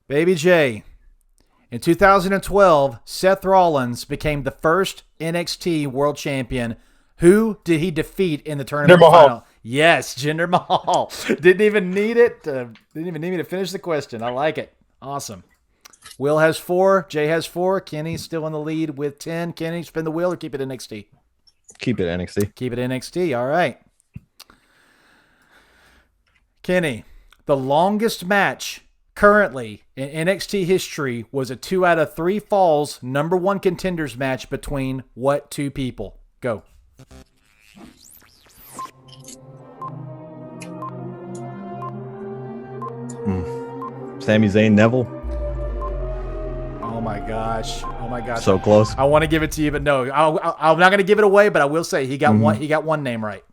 S1: Baby J. In 2012, Seth Rollins became the first NXT World Champion. Who did he defeat in the tournament
S3: Jinder Mahal.
S1: final? Yes, Jinder Mahal. Didn't even need it. Didn't even need me to finish the question. I like it. Awesome. Will has 4. Jay has 4. Kenny's still in the lead with 10. Kenny, spin the wheel or keep it NXT?
S4: Keep it NXT.
S1: Keep it NXT. All right. Kenny, the longest match currently in NXT history was a 2 out of 3 falls number 1 contenders match between what 2 people? Go.
S4: Sami Zayn, Neville.
S1: Oh my gosh. Oh my gosh.
S4: So close.
S1: I want to give it to you, but no. I'm not going to give it away, but I will say he got one. He got one name right.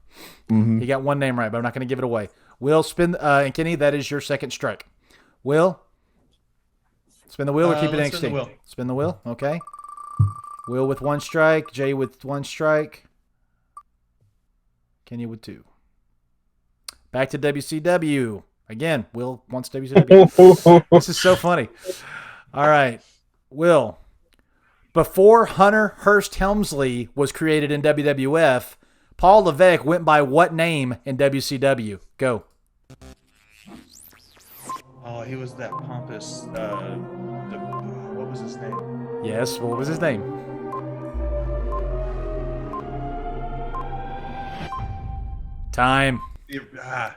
S1: He got one name right, but I'm not going to give it away. Will, spin, and Kenny, that is your second strike. Will, spin the wheel or keep it NXT?
S2: Spin the wheel.
S1: Spin the wheel, okay. Will with one strike, Jay with one strike, Kenny with two. Back to WCW. Again, Will wants WCW. This is so funny. All right, Will. Before Hunter Hearst Helmsley was created in WWF, Paul Levesque went by what name in WCW? Go.
S2: Oh, he was that pompous. What was his name?
S1: Yes, what was his name? Time.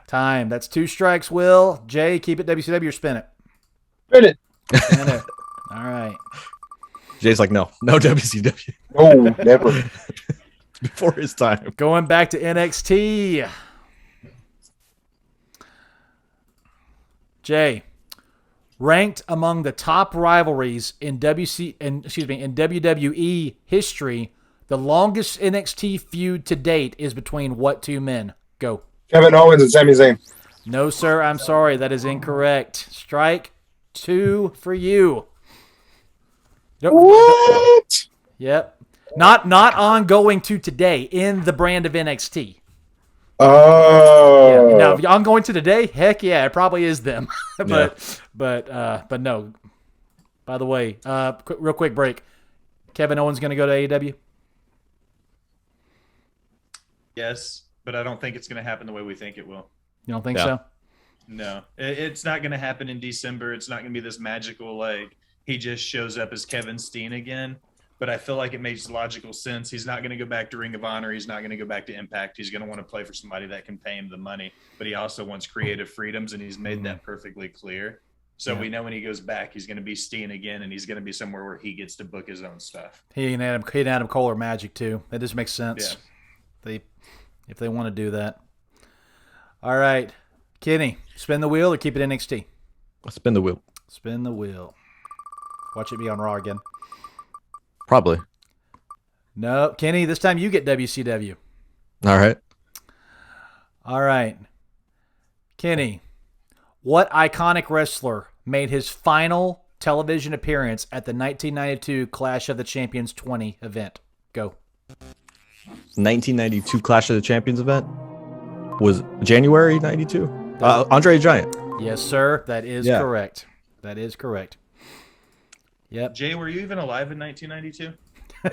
S1: Time. That's two strikes, Will. Jay, keep it WCW or spin it?
S3: Spin it.
S1: Spin it. All right.
S4: Jay's like, no WCW.
S3: No, never.
S4: Before his time.
S1: Going back to NXT. Jay, ranked among the top rivalries in WWE history, the longest NXT feud to date is between what two men? Go.
S3: Kevin Owens and Sami Zayn.
S1: No, sir. I'm sorry. That is incorrect. Strike two for you.
S3: What?
S1: Yep. Not ongoing to today in the brand of NXT.
S3: Oh.
S1: Yeah. Now, if ongoing to today, heck yeah, it probably is them. but no. By the way, real quick break. Kevin Owens going to go to AEW?
S2: Yes, but I don't think it's going to happen the way we think it will.
S1: You don't think so?
S2: No, it's not going to happen in December. It's not going to be this magical, like, he just shows up as Kevin Steen again. But I feel like it makes logical sense. He's not going to go back to Ring of Honor. He's not going to go back to Impact. He's going to want to play for somebody that can pay him the money. But he also wants creative freedoms, and he's made that perfectly clear. So we know when he goes back, he's going to be Steen again, and he's going to be somewhere where he gets to book his own stuff.
S1: He and Adam Cole are Magic, too. That just makes sense. Yeah. If they want to do that. All right. Kenny, spin the wheel or keep it NXT?
S4: Spin the wheel.
S1: Spin the wheel. Watch it be on Raw again.
S4: Probably.
S1: No, Kenny, this time you get WCW.
S4: All right.
S1: All right. Kenny, what iconic wrestler made his final television appearance at the 1992 Clash of the Champions 20 event? Go.
S4: 1992 Clash of the Champions event was January 92. Andre the Giant.
S1: Yes, sir. That is correct. That is correct. Yep.
S2: Jay, were you even alive in 1992?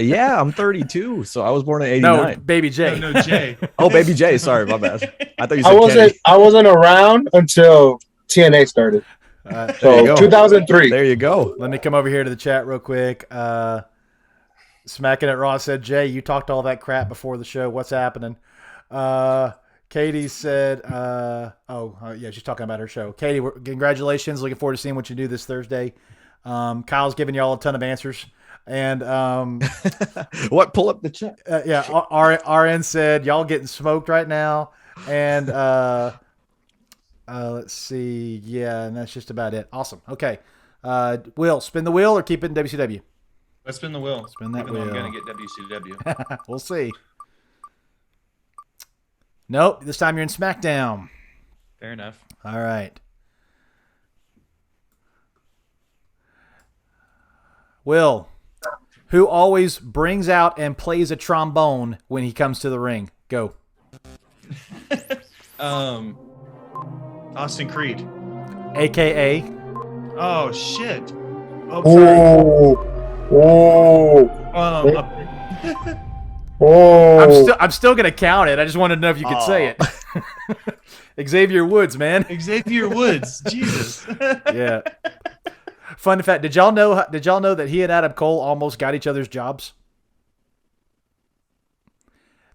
S4: Yeah, I'm 32, so I was born in '89.
S1: No, Baby Jay.
S2: No, Jay.
S4: Oh, Baby Jay. Sorry, my bad. I thought you said Kenny.
S3: I wasn't around until TNA started. So 2003.
S4: There you go.
S1: Let me come over here to the chat real quick. Smacking at Raw said, Jay, you talked all that crap before the show. What's happening? Katie said, yeah, she's talking about her show. Katie, congratulations. Looking forward to seeing what you do this Thursday. Kyle's giving y'all a ton of answers. And
S4: what? Pull up the chat.
S1: RN said, y'all getting smoked right now. And let's see. Yeah, and that's just about it. Awesome. Okay. Will, spin the wheel or keep it in WCW?
S2: Let's spin the wheel.
S1: Spin that wheel.
S2: I'm going to get WCW.
S1: We'll see. Nope. This time you're in Smackdown.
S2: Fair enough.
S1: All right. Will, who always brings out and plays a trombone when he comes to the ring? Go.
S2: Austin Creed.
S1: AKA.
S2: Oh, shit. Oh, sorry.
S1: I'm still gonna count it. I just wanted to know if you could say it. Xavier Woods, man.
S2: Xavier Woods. Jesus.
S1: Yeah. Fun fact: Did y'all know that he and Adam Cole almost got each other's jobs?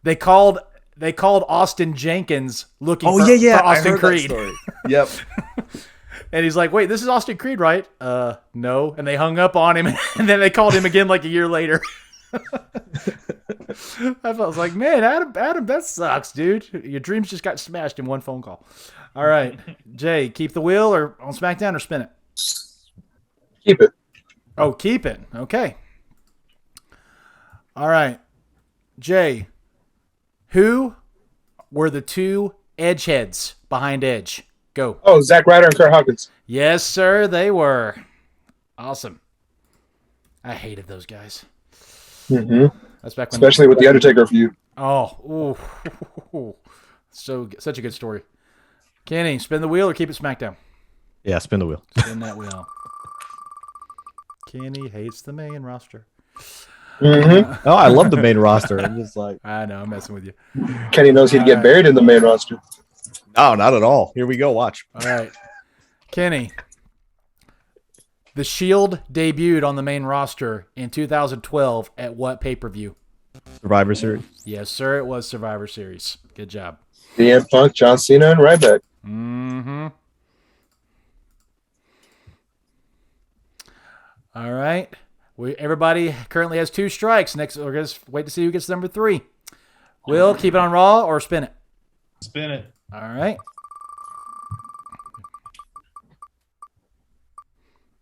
S1: They called Austin Jenkins looking for Austin Creed.
S4: Yep.
S1: And he's like, "Wait, this is Austin Creed, right?" No. And they hung up on him, and then they called him again like a year later. I was like, man, Adam, that sucks, dude. Your dreams just got smashed in one phone call. All right, Jay, keep the wheel or on SmackDown or spin it?
S3: Keep it.
S1: Oh, keep it. Okay. All right. Jay, who were the two Edgeheads behind Edge? Go.
S3: Oh, Zack Ryder and Kerr Huggins.
S1: Yes, sir, they were. Awesome. I hated those guys.
S3: Mm-hmm.
S1: That's back when.
S3: Especially with the Undertaker feud.
S1: Oh, ooh. Such a good story. Kenny, spin the wheel or keep it Smackdown?
S4: Yeah, spin the wheel.
S1: Spin that wheel. Kenny hates the main roster.
S3: Mm-hmm.
S4: Oh, I love the main roster. I'm just like,
S1: I know, I'm messing with you.
S3: Kenny knows he'd get buried in the main roster.
S4: no, not at all. Here we go. Watch.
S1: All right. Kenny, the Shield debuted on the main roster in 2012 at what pay-per-view?
S4: Survivor Series.
S1: Yes, sir, it was Survivor Series. Good job.
S3: CM Punk, John Cena, and Ryback.
S1: Mm-hmm. All right. Everybody currently has 2 strikes. Next, we're going to wait to see who gets number 3. Will, keep it on Raw or spin it?
S2: Spin it.
S1: All right.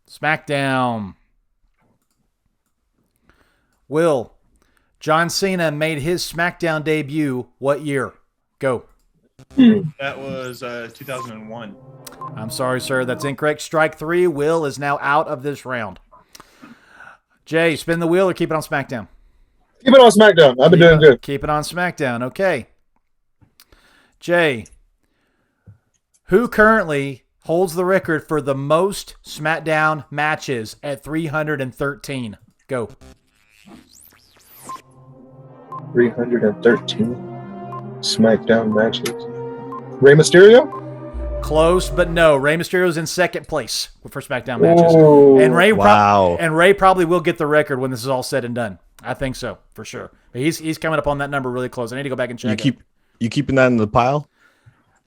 S1: Smackdown. Will, John Cena made his Smackdown debut what year? Go.
S2: That was 2001.
S1: I'm sorry, sir. That's incorrect. Strike 3. Will is now out of this round. Jay, spin the wheel or keep it on Smackdown?
S3: Keep it on SmackDown. I've been doing good.
S1: Keep it on Smackdown. Okay. Jay, who currently holds the record for the most Smackdown matches at 313? Go.
S3: 313 SmackDown matches. Rey Mysterio?
S1: Close, but no. Rey Mysterio's in second place for SmackDown matches.
S3: Ooh.
S1: And Rey
S4: Wow.
S1: Rey probably will get the record when this is all said and done. I think so, for sure. But he's coming up on that number really close. I need to go back and check.
S4: You keeping that in the pile?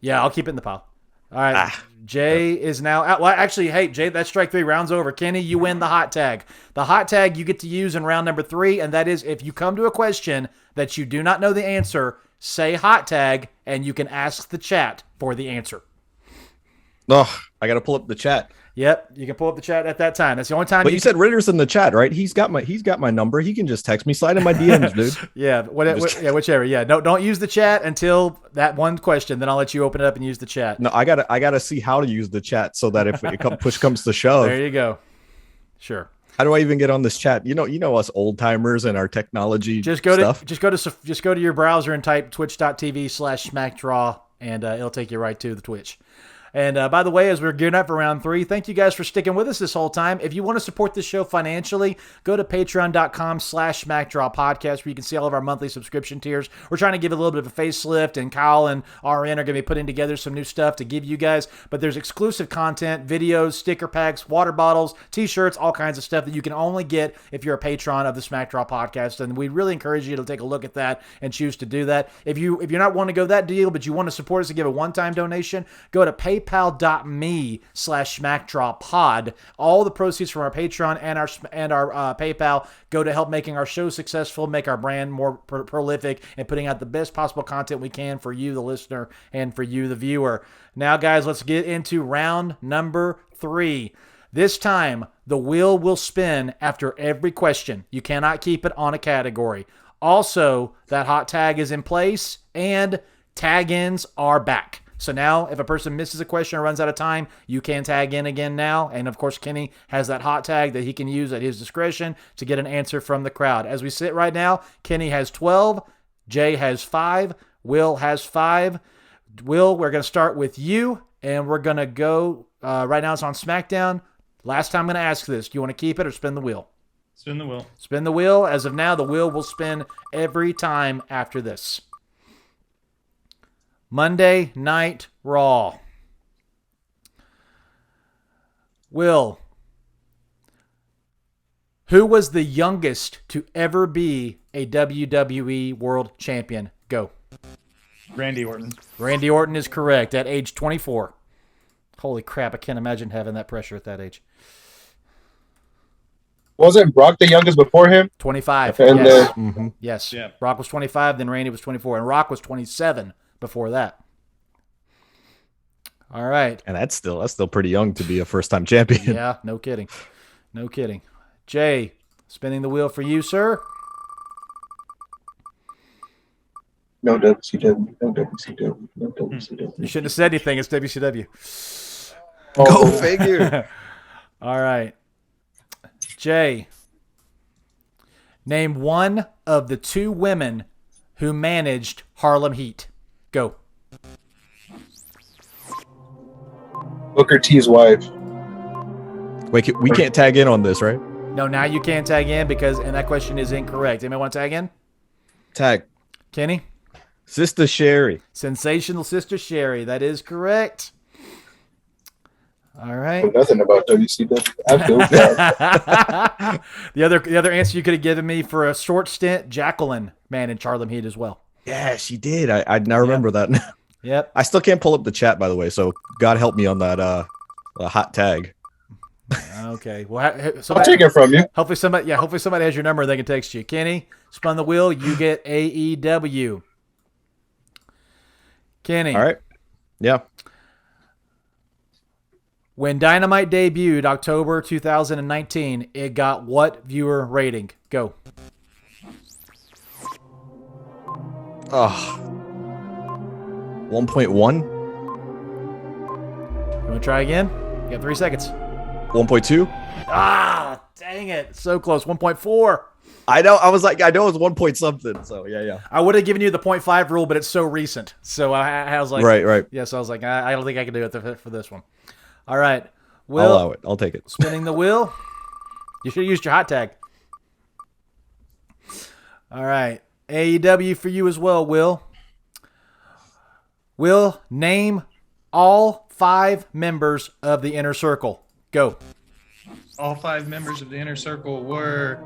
S1: Yeah, I'll keep it in the pile. All right. Jay is now out. Well, actually, hey, Jay, that's strike 3. Round's over. Kenny, you win the hot tag. The hot tag you get to use in round number 3, and that is if you come to a question that you do not know the answer, say hot tag, and you can ask the chat for the answer.
S4: Oh, I got to pull up the chat.
S1: Yep, you can pull up the chat at that time. That's the only time.
S4: But you said Ritter's in the chat, right? He's got my number. He can just text me, slide in my DMs, dude.
S1: Yeah, whichever. Yeah, no, don't use the chat until that one question. Then I'll let you open it up and use the chat.
S4: No, I gotta see how to use the chat so that if push comes to shove.
S1: There you go. Sure.
S4: How do I even get on this chat? You know us old timers and our technology stuff.
S1: Just go to your browser and type twitch.tv/smackdraw and it'll take you right to the Twitch. And by the way, as we're gearing up for round 3, thank you guys for sticking with us this whole time. If you want to support this show financially, go to patreon.com/SmackDraw Podcast where you can see all of our monthly subscription tiers. We're trying to give it a little bit of a facelift, and Kyle and RN are going to be putting together some new stuff to give you guys. But there's exclusive content, videos, sticker packs, water bottles, t-shirts, all kinds of stuff that you can only get if you're a patron of the SmackDraw Podcast. And we really encourage you to take a look at that and choose to do that. If you're not wanting to go that deal, but you want to support us and give a one-time donation, go to PayPal.me/SmackDrawPod. All the proceeds from our Patreon and our PayPal go to help making our show successful, make our brand more prolific, and putting out the best possible content we can for you, the listener, and for you, the viewer. Now, guys, let's get into round number 3. This time, the wheel will spin after every question. You cannot keep it on a category. Also, that hot tag is in place, and tag-ins are back. So now, if a person misses a question or runs out of time, you can tag in again now. And, of course, Kenny has that hot tag that he can use at his discretion to get an answer from the crowd. As we sit right now, Kenny has 12, Jay has 5, Will has 5. Will, we're going to start with you, and we're going to go right now it's on SmackDown. Last time I'm going to ask this. Do you want to keep it or spin the wheel?
S2: Spin the wheel.
S1: Spin the wheel. As of now, the wheel will spin every time after this. Monday Night Raw. Will, who was the youngest to ever be a WWE World Champion? Go.
S2: Randy Orton.
S1: Randy Orton is correct at age 24. Holy crap, I can't imagine having that pressure at that age.
S3: Wasn't Brock the youngest before him?
S1: 25.
S3: And
S1: yes.
S4: Mm-hmm.
S1: Yes.
S2: Yeah.
S1: Brock was 25, then Randy was 24, and Rock was 27 before that. All right.
S4: And that's still pretty young to be a first-time champion.
S1: Yeah, no kidding. No kidding. Jay, spinning the wheel for you, sir.
S3: No WCW. No WCW. No WCW.
S1: You shouldn't have said anything. It's WCW.
S4: Go figure.
S1: All right. Jay, name one of the two women who managed Harlem Heat. Go.
S3: Booker T's wife.
S4: Wait, we can't tag in on this, right?
S1: No, now you can't tag in and that question is incorrect. Anybody want to tag in?
S4: Tag.
S1: Kenny?
S4: Sister Sherry.
S1: Sensational Sister Sherry. That is correct. All
S3: I
S1: right.
S3: know nothing about WCW. I feel bad.
S1: The other answer you could have given me for a short stint, Jacqueline managed Harlem Heat as well.
S4: Yeah, she did. I now remember that.
S1: Yep.
S4: I still can't pull up the chat, by the way. So God help me on that hot tag.
S1: Okay. Well,
S3: I'll take it from you.
S1: hopefully somebody has your number and they can text you. Kenny, spun the wheel. You get AEW. Kenny.
S4: All right. Yeah.
S1: When Dynamite debuted October 2019, it got what viewer rating? Go.
S4: Oh. 1.1?
S1: You want to try again? You got 3 seconds.
S4: 1.2?
S1: Ah, dang it. So close. 1.4.
S4: I know. I was like, I know it was 1 point something. So yeah.
S1: I would have given you the 0.5 rule, but it's so recent. So I was like,
S4: Right.
S1: Yeah, so I was like, I don't think I can do it for this one. All right.
S4: I'll
S1: Will,
S4: allow it. I'll take it.
S1: spinning the wheel. You should have used your hot tag. All right. AEW for you as well, Will. Will, name all 5 members of the Inner Circle. Go.
S2: All 5 members of the Inner Circle were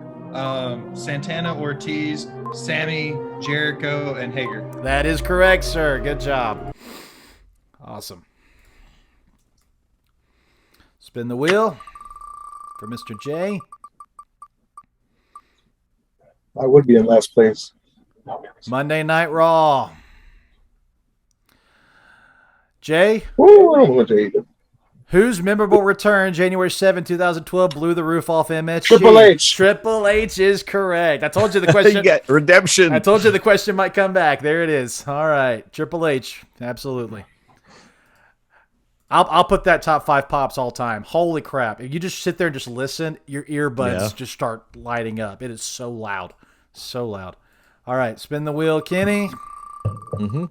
S2: Santana, Ortiz, Sammy, Jericho, and Hager.
S1: That is correct, sir. Good job. Awesome. Spin the wheel for Mr. J.
S3: I would be in last place.
S1: Monday Night Raw. Jay,
S3: Woo, I'm going to AEW.
S1: whose memorable return January 7, 2012 blew the roof off MSG?
S3: Triple H.
S1: Triple H is correct. I told you the question.
S4: You get redemption.
S1: I told you the question might come back. There it is. All right. Triple H. Absolutely. I'll put that top 5 pops all time. Holy crap. If you just sit there and just listen, your earbuds just start lighting up. It is so loud. So loud. All right. Spin the wheel, Kenny.
S4: Mm-hmm.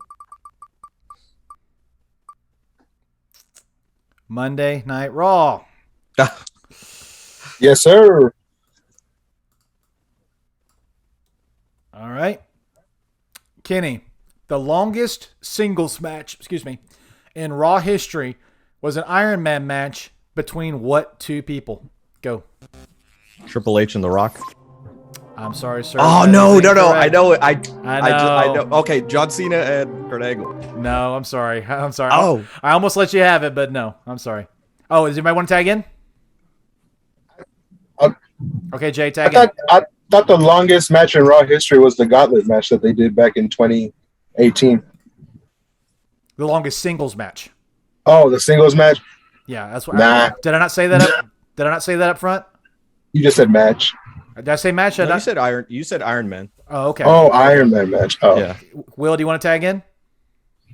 S1: Monday Night Raw.
S3: Yes, sir.
S1: All right. Kenny, the longest singles match, in Raw history was an Iron Man match between what 2 people? Go.
S4: Triple H and The Rock.
S1: I'm sorry, sir.
S4: Oh,
S1: That
S4: no.
S1: is incorrect.
S4: I know it. I
S1: know.
S4: know. Okay, John Cena and Kurt Angle.
S1: No, I'm sorry.
S4: Oh.
S1: I almost let you have it, but no. I'm sorry. Oh, does anybody want to tag in? Okay, Jay, tag in.
S3: I thought the longest match in Raw history was the Gauntlet match that they did back in 2018.
S1: The longest singles match.
S3: Oh, the singles match?
S1: Yeah, that's what.
S3: Nah.
S1: Did I not say that up? Did I not say that up front?
S3: You just said match.
S1: Did I say match?
S4: No, you said Iron Man.
S1: Oh, okay.
S3: Oh, Iron Man match. Oh.
S4: Yeah.
S1: Will, do you want to tag in?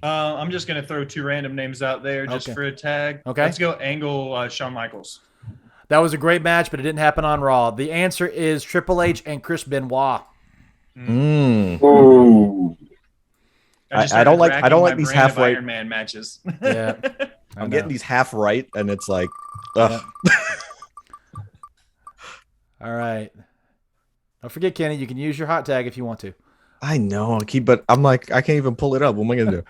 S2: I'm just going to throw 2 random names out there just for a tag.
S1: Okay.
S2: Let's go Angle, Shawn Michaels.
S1: That was a great match, but it didn't happen on Raw. The answer is Triple H and Chris Benoit.
S3: Ooh.
S4: I don't like these half right
S2: Iron Man matches.
S1: Yeah.
S4: I'm getting these half right, and it's like, ugh.
S1: All right. Don't forget, Kenny, you can use your hot tag if you want to.
S4: I know. But I'm like, I can't even pull it up. What am I gonna do?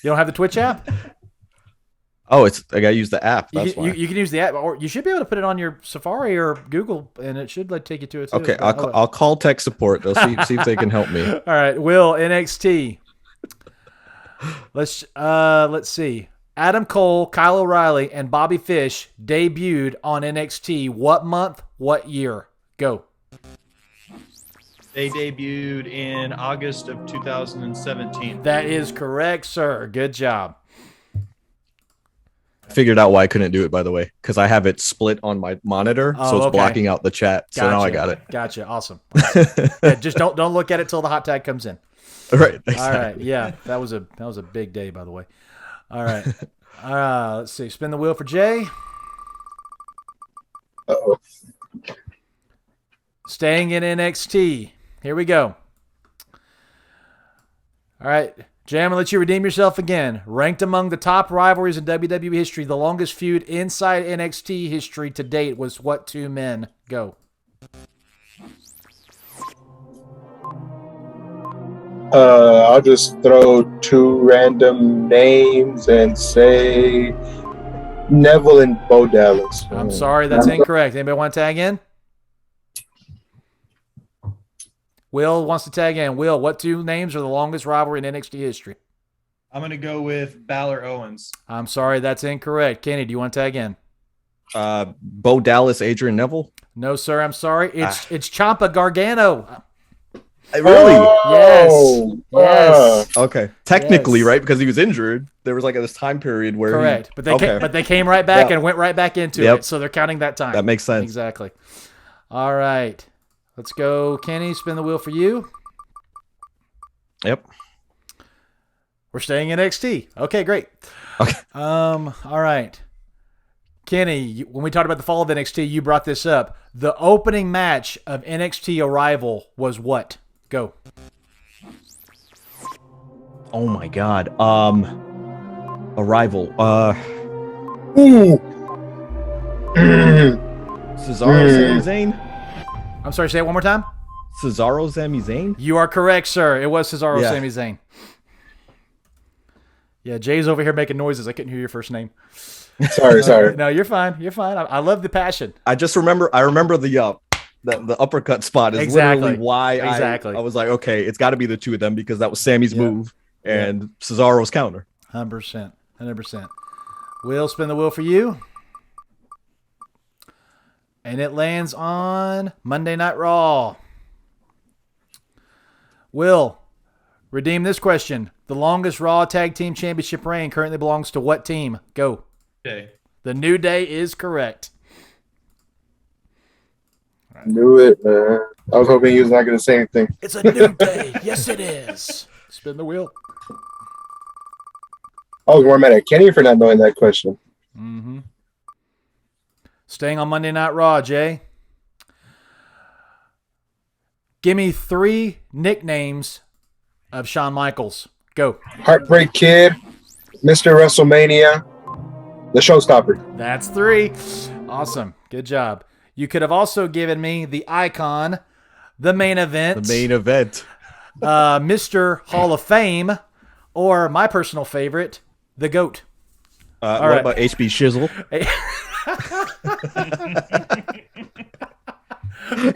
S1: You don't have the Twitch app?
S4: Oh, I gotta use the app. That's why.
S1: You can use the app, or you should be able to put it on your Safari or Google, and it should take you to it. Too.
S4: Okay, I'll call tech support. They'll see if they can help me.
S1: All right, Will, NXT. Let's see. Adam Cole, Kyle O'Reilly, and Bobby Fish debuted on NXT. What month? What year? Go.
S2: They debuted in August of 2017.
S1: That is correct, sir. Good job.
S4: figured out why I couldn't do it, by the way, because I have it split on my monitor, so it's blocking out the chat. So now I got it.
S1: Gotcha. Awesome. Yeah, just don't look at it till the hot tag comes in.
S4: Right. Exactly.
S1: All right. Yeah, that was a big day, by the way. All right. Let's see. Spin the wheel for Jay.
S3: Uh-oh.
S1: Staying in NXT. Here we go. All right. Jay, I'm going to let you redeem yourself again. Ranked among the top rivalries in WWE history, the longest feud inside NXT history to date was what two men? Go.
S3: I'll just throw two random names and say Neville and Bo Dallas.
S1: I'm sorry, that's incorrect. Anybody want to tag in? Will wants to tag in. Will, what two names are the longest rivalry in NXT history?
S2: I'm going to go with Balor Owens.
S1: I'm sorry, that's incorrect. Kenny, do you want to tag in?
S4: Bo Dallas, Adrian Neville.
S1: No, sir, I'm sorry. It's Ciampa Gargano.
S4: Really?
S3: Oh,
S1: Yes.
S4: Okay. Technically,
S1: Yes.
S4: right? Because he was injured. There was like this time period where
S1: Correct. But they came right back and went right back into
S4: Yep.
S1: it. So they're counting that time.
S4: That makes sense.
S1: Exactly. All right. Let's go, Kenny. Spin the wheel for you.
S4: Yep.
S1: We're staying in NXT. Okay, great.
S4: Okay.
S1: All right. Kenny, when we talked about the fall of NXT, you brought this up. The opening match of NXT Arrival was what? Go.
S4: Oh my God. Arrival.
S3: Ooh.
S4: Cesaro, Sami Zayn.
S1: I'm sorry, say it one more time.
S4: Cesaro, Sami Zayn.
S1: You are correct, sir. It was Cesaro,
S4: Yeah.
S1: Sami Zayn. Yeah, Jay's over here making noises. I couldn't hear your first name.
S3: Sorry.
S1: No, you're fine. You're fine. I love the passion.
S4: I remember the uppercut spot is
S1: Exactly.
S4: literally why
S1: Exactly.
S4: I was like, okay, it's got to be the two of them because that was Sammy's move and Cesaro's counter.
S1: 100%. 100%. Will, spin the wheel for you. And it lands on Monday Night Raw. Will, redeem this question. The longest Raw Tag Team Championship reign currently belongs to what team? Go.
S2: Okay.
S1: The New Day is correct.
S3: Knew it, man. I was hoping he was not going to say anything.
S1: It's a new day. Yes, it is. Spin the wheel.
S3: I was more mad at Kenny for not knowing that question.
S1: Mm-hmm. Staying on Monday Night Raw, Jay. Give me 3 nicknames of Shawn Michaels. Go.
S3: Heartbreak Kid, Mr. WrestleMania, the Showstopper.
S1: That's 3. Awesome. Good job. You could have also given me the Icon, the Main Event, Mr. Hall of Fame, or my personal favorite, the GOAT.
S4: What
S1: right.
S4: about HB Shizzle?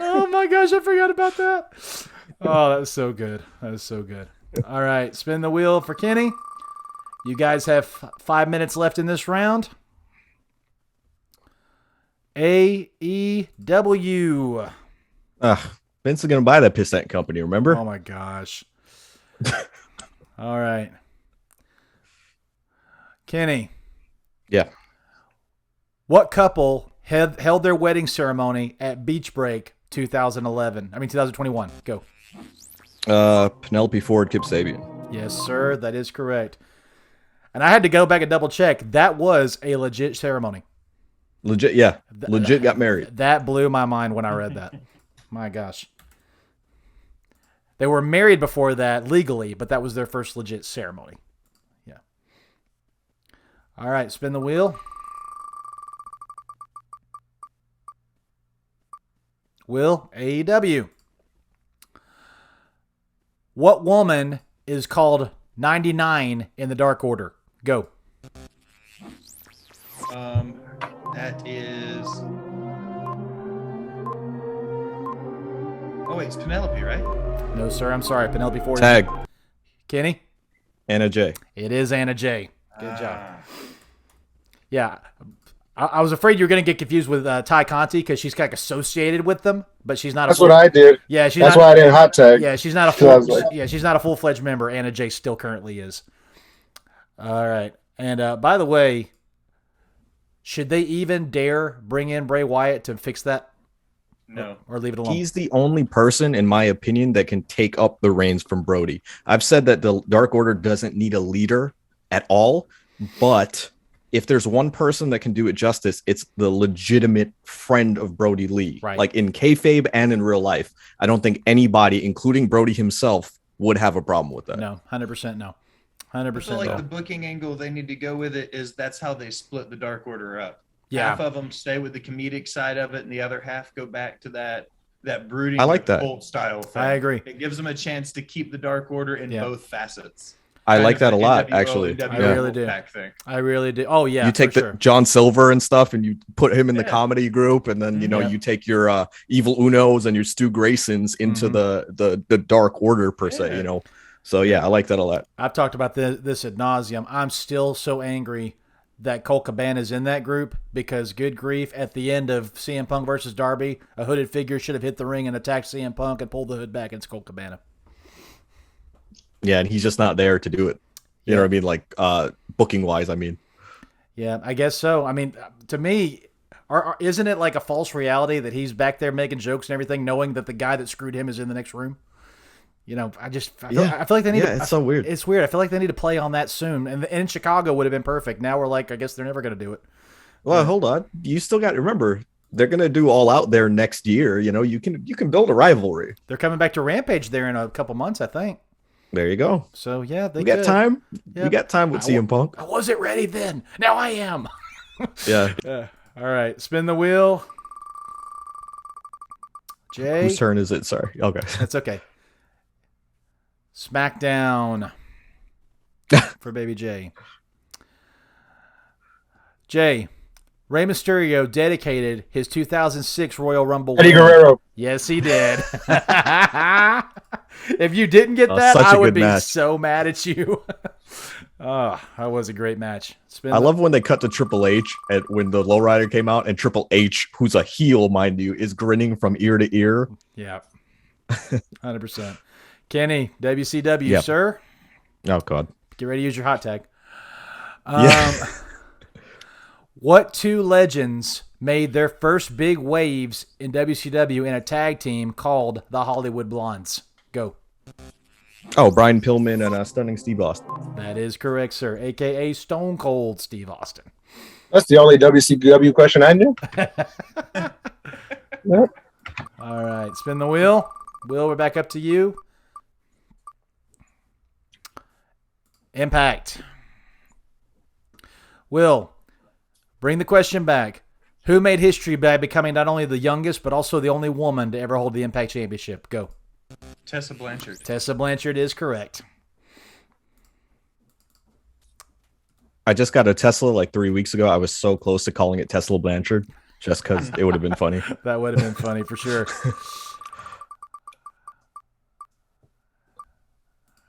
S1: Oh my gosh, I forgot about that. Oh, that was so good. That was so good. All right, spin the wheel for Kenny. You guys have 5 minutes left in this round. AEW.
S4: Vince is gonna buy that pissant company, remember?
S1: Oh my gosh. All right. Kenny.
S4: Yeah.
S1: What couple held their wedding ceremony at Beach Break 2021? Go.
S4: Penelope Ford, Kip Sabian.
S1: Yes, sir. That is correct. And I had to go back and double check. That was a legit ceremony.
S4: Legit, yeah. Legit got married.
S1: That blew my mind when I read that. My gosh. They were married before that legally, but that was their first legit ceremony. Yeah. All right, spin the wheel. Will, AEW. What woman is called 99 in the Dark Order? Go.
S2: That is. Oh wait, it's Penelope, right?
S1: No, sir. I'm sorry. Penelope Ford.
S4: Tag.
S1: Kenny?
S4: Anna J.
S1: It is Anna J. Good job. Yeah. I was afraid you were going to get confused with Ty Conti because she's kind of associated with them, but she's not.
S3: That's what I did.
S1: Yeah, she's
S3: That's
S1: not,
S3: why I didn't hot tag.
S1: Yeah, she's not a
S3: So I was
S1: full.
S3: like-
S1: Yeah, she's not a full-fledged member. Anna J still currently is. All right, and by the way, Should they even dare bring in Bray Wyatt to fix that?
S2: No.
S1: Or leave it alone?
S4: He's the only person, in my opinion, that can take up the reins from Brody. I've said that the Dark Order doesn't need a leader at all, but if there's one person that can do it justice, it's the legitimate friend of Brody Lee.
S1: Right.
S4: Like in kayfabe and in real life, I don't think anybody, including Brody himself, would have a problem with that.
S1: No, 100% no.
S2: I
S1: 100%
S2: feel like
S1: no.
S2: the booking angle they need to go with it is that's how they split the Dark Order up.
S1: Yeah.
S2: Half of them stay with the comedic side of it, and the other half go back to that brooding,
S4: I like that.
S2: cult style thing.
S1: I agree.
S2: It gives them a chance to keep the Dark Order in
S1: Yeah.
S2: both facets.
S4: I
S2: Kind
S4: like
S2: of
S4: that a lot,
S2: NWO,
S4: actually.
S2: NWO
S1: I really do.
S2: Wolfpack thing.
S1: I really do. Oh, yeah.
S4: You take
S1: for
S4: the
S1: sure.
S4: John Silver and stuff, and you put him in the
S2: Yeah.
S4: comedy group, and then
S1: Yeah.
S4: you take your Evil Unos and your Stu Graysons into the Dark Order per se.
S2: Yeah.
S4: So yeah, I like that a lot.
S1: I've talked about this ad nauseum. I'm still so angry that Colt Cabana is in that group because, good grief, at the end of CM Punk versus Darby, a hooded figure should have hit the ring and attacked CM Punk and pulled the hood back. It's Colt Cabana.
S4: Yeah, and he's just not there to do it. You know what I mean? Like booking wise, I mean.
S1: Yeah, I guess so. I mean, to me, isn't it like a false reality that he's back there making jokes and everything, knowing that the guy that screwed him is in the next room? I feel like they need to.
S4: It's so weird.
S1: It's weird. I feel like they need to play on that soon. And in Chicago would have been perfect. Now we're like, I guess they're never going to do it.
S4: Well, hold on. You still got to remember they're going to do All Out there next year. You can build a rivalry.
S1: They're coming back to Rampage there in a couple months, I think.
S4: There you go.
S1: So yeah, they
S4: We got
S1: could.
S4: time.
S1: Yep.
S4: We got time with CM Punk.
S1: I wasn't ready then. Now I am.
S4: Yeah.
S1: All right, spin the wheel. Jay,
S4: Whose turn is it? Sorry. Okay.
S1: that's okay. Smackdown for Baby J. Jay, Rey Mysterio dedicated his 2006 Royal Rumble
S3: Eddie
S1: win.
S3: Guerrero.
S1: Yes, he did. If you didn't get that,
S4: such
S1: I
S4: a
S1: would
S4: good
S1: be
S4: match.
S1: so mad at you. Oh, that was a great match.
S4: I love when they cut to Triple H and when the Lowrider came out, and Triple H, who's a heel, mind you, is grinning from ear to ear.
S1: Yeah, 100%. Kenny, WCW,
S4: Yep.
S1: sir.
S4: Oh God.
S1: Get ready to use your hot tag.
S4: Yeah.
S1: What two legends made their first big waves in WCW in a tag team called the Hollywood Blondes? Go.
S4: Oh, Brian Pillman and Stunning Steve Austin.
S1: That is correct, sir. AKA Stone Cold Steve Austin.
S3: That's the only WCW question I knew. Yep.
S1: All right, spin the wheel. Will, we're back up to you. Impact. Will, bring the question back. Who made history by becoming not only the youngest, but also the only woman to ever hold the Impact Championship? Go.
S2: Tessa Blanchard.
S1: Tessa Blanchard is correct.
S4: I just got a Tesla like 3 weeks ago. I was so close to calling it Tesla Blanchard just because it would have been funny.
S1: That would have been funny for sure.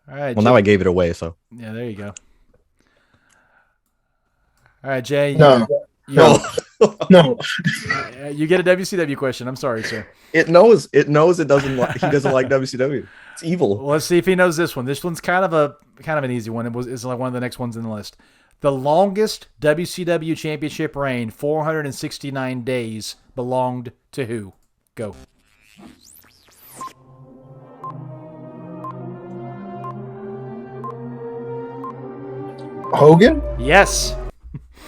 S1: All right.
S4: Well, now I gave it away, so.
S1: Yeah, there you go. All right, Jay.
S3: No.
S1: You,
S3: No.
S1: you get a WCW question. I'm sorry, sir.
S4: It knows it doesn't like he doesn't like WCW. It's evil.
S1: Well, let's see if he knows this one. This one's kind of an easy one. It's like one of the next ones in the list. The longest WCW championship reign, 469 days, belonged to who? Go.
S3: Hogan?
S1: Yes.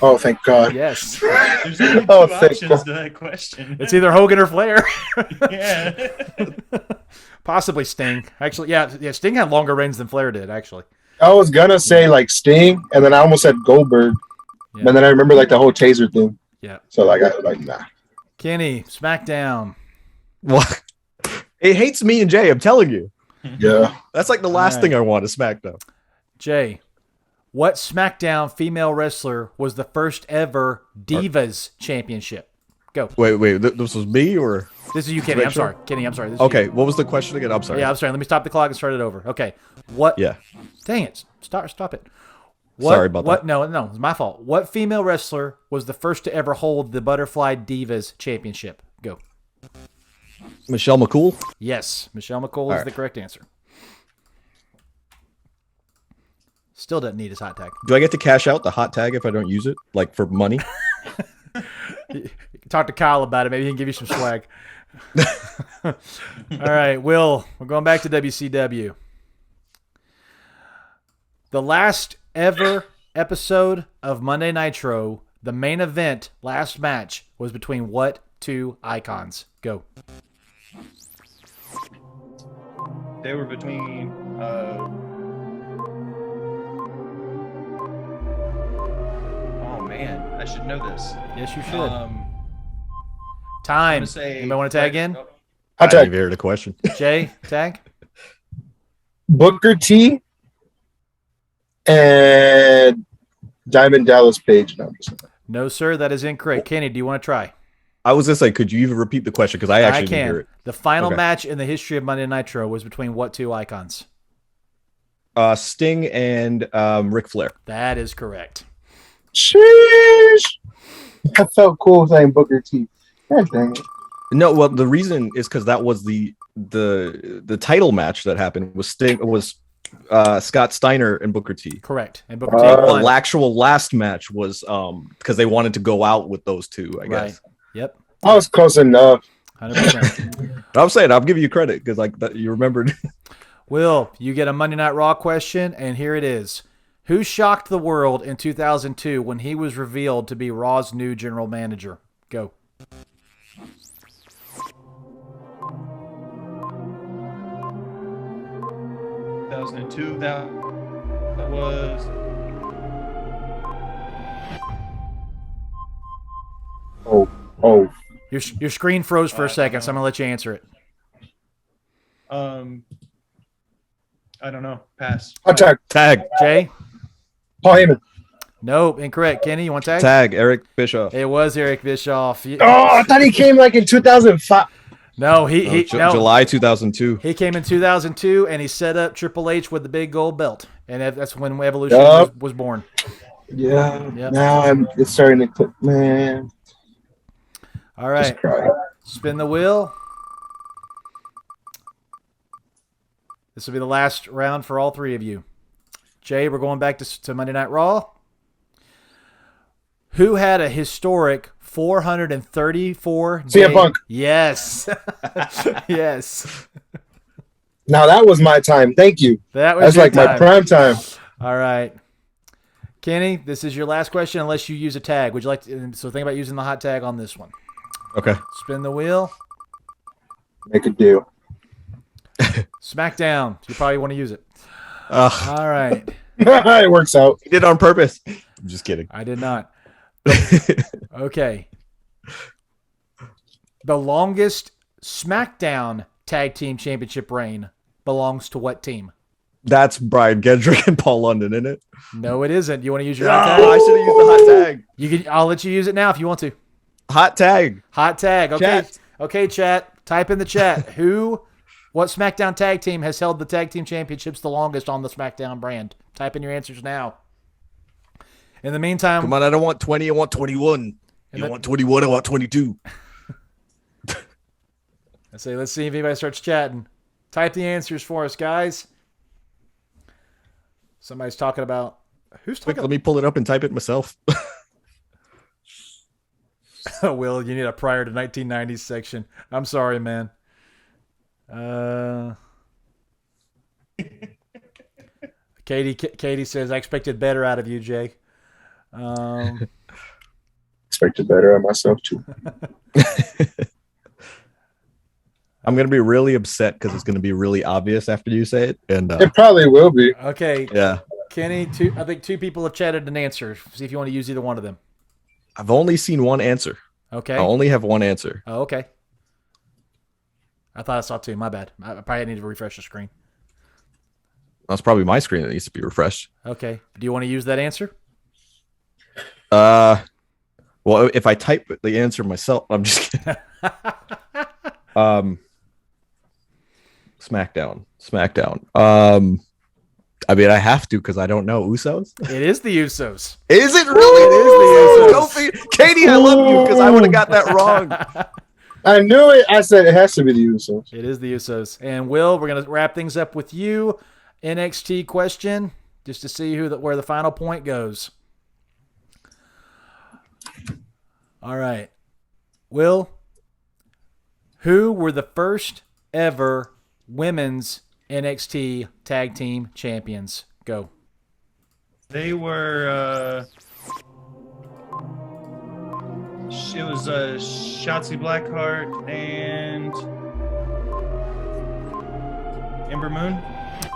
S3: Oh, thank God.
S1: Yes.
S2: There's only two
S3: Oh, thank
S2: options
S3: God.
S2: to that question.
S1: It's either Hogan or Flair.
S2: Yeah.
S1: Possibly Sting. Actually, yeah. Sting had longer reigns than Flair did, actually.
S3: I was gonna say like Sting, and then I almost said Goldberg,
S1: Yeah.
S3: and then I remember like the whole taser thing.
S1: Yeah.
S3: So like I was like nah.
S1: Kenny, SmackDown.
S4: What? It hates me and Jay, I'm telling you.
S3: Yeah.
S4: That's like the last
S1: All right.
S4: thing I want to SmackDown.
S1: Jay, what SmackDown female wrestler was the first ever Divas championship? Go.
S4: Wait, this was me or
S1: This is you, Kenny.
S4: make
S1: I'm
S4: sure.
S1: sorry. Kenny, I'm sorry. This is
S4: okay? What was the question again? I'm
S1: you.
S4: sorry.
S1: Yeah, I'm sorry. Let me stop the clock and start it over. Okay. What?
S4: Yeah.
S1: Dang it. Stop it.
S4: Sorry about that.
S1: No, it's my fault. What female wrestler was the first to ever hold the Butterfly Divas championship? Go.
S4: Michelle McCool.
S1: Yes. Michelle McCool is
S4: right.
S1: the correct answer. Still doesn't need his hot tag.
S4: Do I get to cash out the hot tag if I don't use it, like for money?
S1: Talk to Kyle about it. Maybe he can give you some swag. All right, Will, we're going back to WCW. The last ever episode of Monday Nitro, the main event, last match, was between what two icons? Go.
S2: They were between. Oh man, I should know this.
S1: Yes, you should. Time. Anybody want to tag in?
S3: Hot
S4: I didn't
S3: tag.
S4: even hear the question.
S1: Jay, tag.
S3: Booker T and Diamond Dallas Page. No,
S1: No, sir, that is incorrect. Kenny, do you want to try?
S4: I was gonna say, could you even repeat the question? Because I actually didn't hear it.
S1: The final
S4: Okay.
S1: match in the history of Monday Nitro was between what two icons?
S4: Sting and Ric Flair.
S1: That is correct.
S3: sheesh. I felt cool saying Booker T. God dang it.
S4: No, well, the reason is because that was the title match that happened was Scott Steiner and Booker T.
S1: Correct. And Booker T
S4: The
S1: won.
S4: actual last match was because they wanted to go out with those two, I guess.
S1: Right. Yep.
S3: I was close enough.
S1: 100%.
S4: I'm saying I'll give you credit because like that you remembered.
S1: Will, you get a Monday Night Raw question, and here it is. Who shocked the world in 2002 when he was revealed to be Raw's new general manager? Go.
S2: That was.
S3: Oh.
S1: Your screen froze for a second, so I'm going to let you answer it.
S2: I don't know. Pass.
S3: Hot tag.
S4: Tag.
S1: Jay?
S3: Paul Heyman.
S1: Nope, incorrect. Kenny, you want tag?
S4: Tag. Eric Bischoff.
S1: It was Eric Bischoff.
S3: Oh, I thought he came like in 2005.
S1: No, no.
S4: July 2002.
S1: He came in 2002, and he set up Triple H with the big gold belt. And that's when Evolution
S3: Yup.
S1: was born.
S3: Yeah.
S1: Yep.
S3: Now it's starting to click, man.
S1: All right.
S3: Just cry.
S1: Spin the wheel. This will be the last round for all three of you. Jay, we're going back to Monday Night Raw. Who had a historic 434
S3: CM Punk.
S1: Yes. Yes.
S3: Now that was my time. Thank you.
S1: That was
S3: That's
S1: your
S3: like my
S1: time.
S3: prime time.
S1: All right. Kenny, this is your last question unless you use a tag. Would you like to, so think about using the hot tag on this one.
S4: Okay.
S1: Spin the wheel.
S3: Make a deal.
S1: Smackdown. You probably want to use it.
S4: He
S1: All right.
S3: It works out.
S4: did it on purpose. I'm just kidding.
S1: I did not. Okay. The longest SmackDown Tag Team Championship reign belongs to what team?
S4: That's Brian Kendrick and Paul London, isn't it?
S1: No, it isn't. You want to use your hot tag?
S4: I should have used the hot tag.
S1: I'll let you use it now if you want to.
S4: Hot tag.
S1: Hot tag. Okay.
S4: Chat.
S1: Okay, chat. Type in the chat. What SmackDown tag team has held the tag team championships the longest on the SmackDown brand? Type in your answers now. In the meantime,
S4: Come on, I don't want 20. I want 21. You don't want 21. I want 22.
S1: let's see if anybody starts chatting. Type the answers for us, guys. Somebody's talking about who's
S4: Quick,
S1: talking.
S4: let me pull it up and type it myself.
S1: Will, you need a prior to 1990s section. I'm sorry, man. Katie says, I expected better out of you, Jay.
S3: Expected better of myself too.
S4: I'm going to be really upset because it's going to be really obvious after you say it. And
S3: It probably will be.
S1: Okay,
S4: yeah,
S1: Kenny, I think two people have chatted an answer. See if you want to use either one of them.
S4: I've only seen one answer.
S1: Okay.
S4: I only have one answer.
S1: Oh, okay. I thought I saw two. My bad. I probably need to refresh the screen.
S4: That's probably my screen that needs to be refreshed.
S1: Okay. Do you want to use that answer?
S4: Well, if I type the answer myself, I'm just kidding. Smackdown. I mean, I have to because I don't know. Usos?
S1: It is the Usos.
S4: Is it really?
S1: It is the Usos.
S4: Kofi. Katie, I love you because I would have got that wrong.
S3: I knew it. I said it has to be the Usos.
S1: It is the Usos. And Will, we're going to wrap things up with you. NXT question, just to see where the final point goes. All right. Will, who were the first ever women's NXT Tag Team Champions? Go.
S2: They were. It was Shotzi Blackheart and Ember Moon.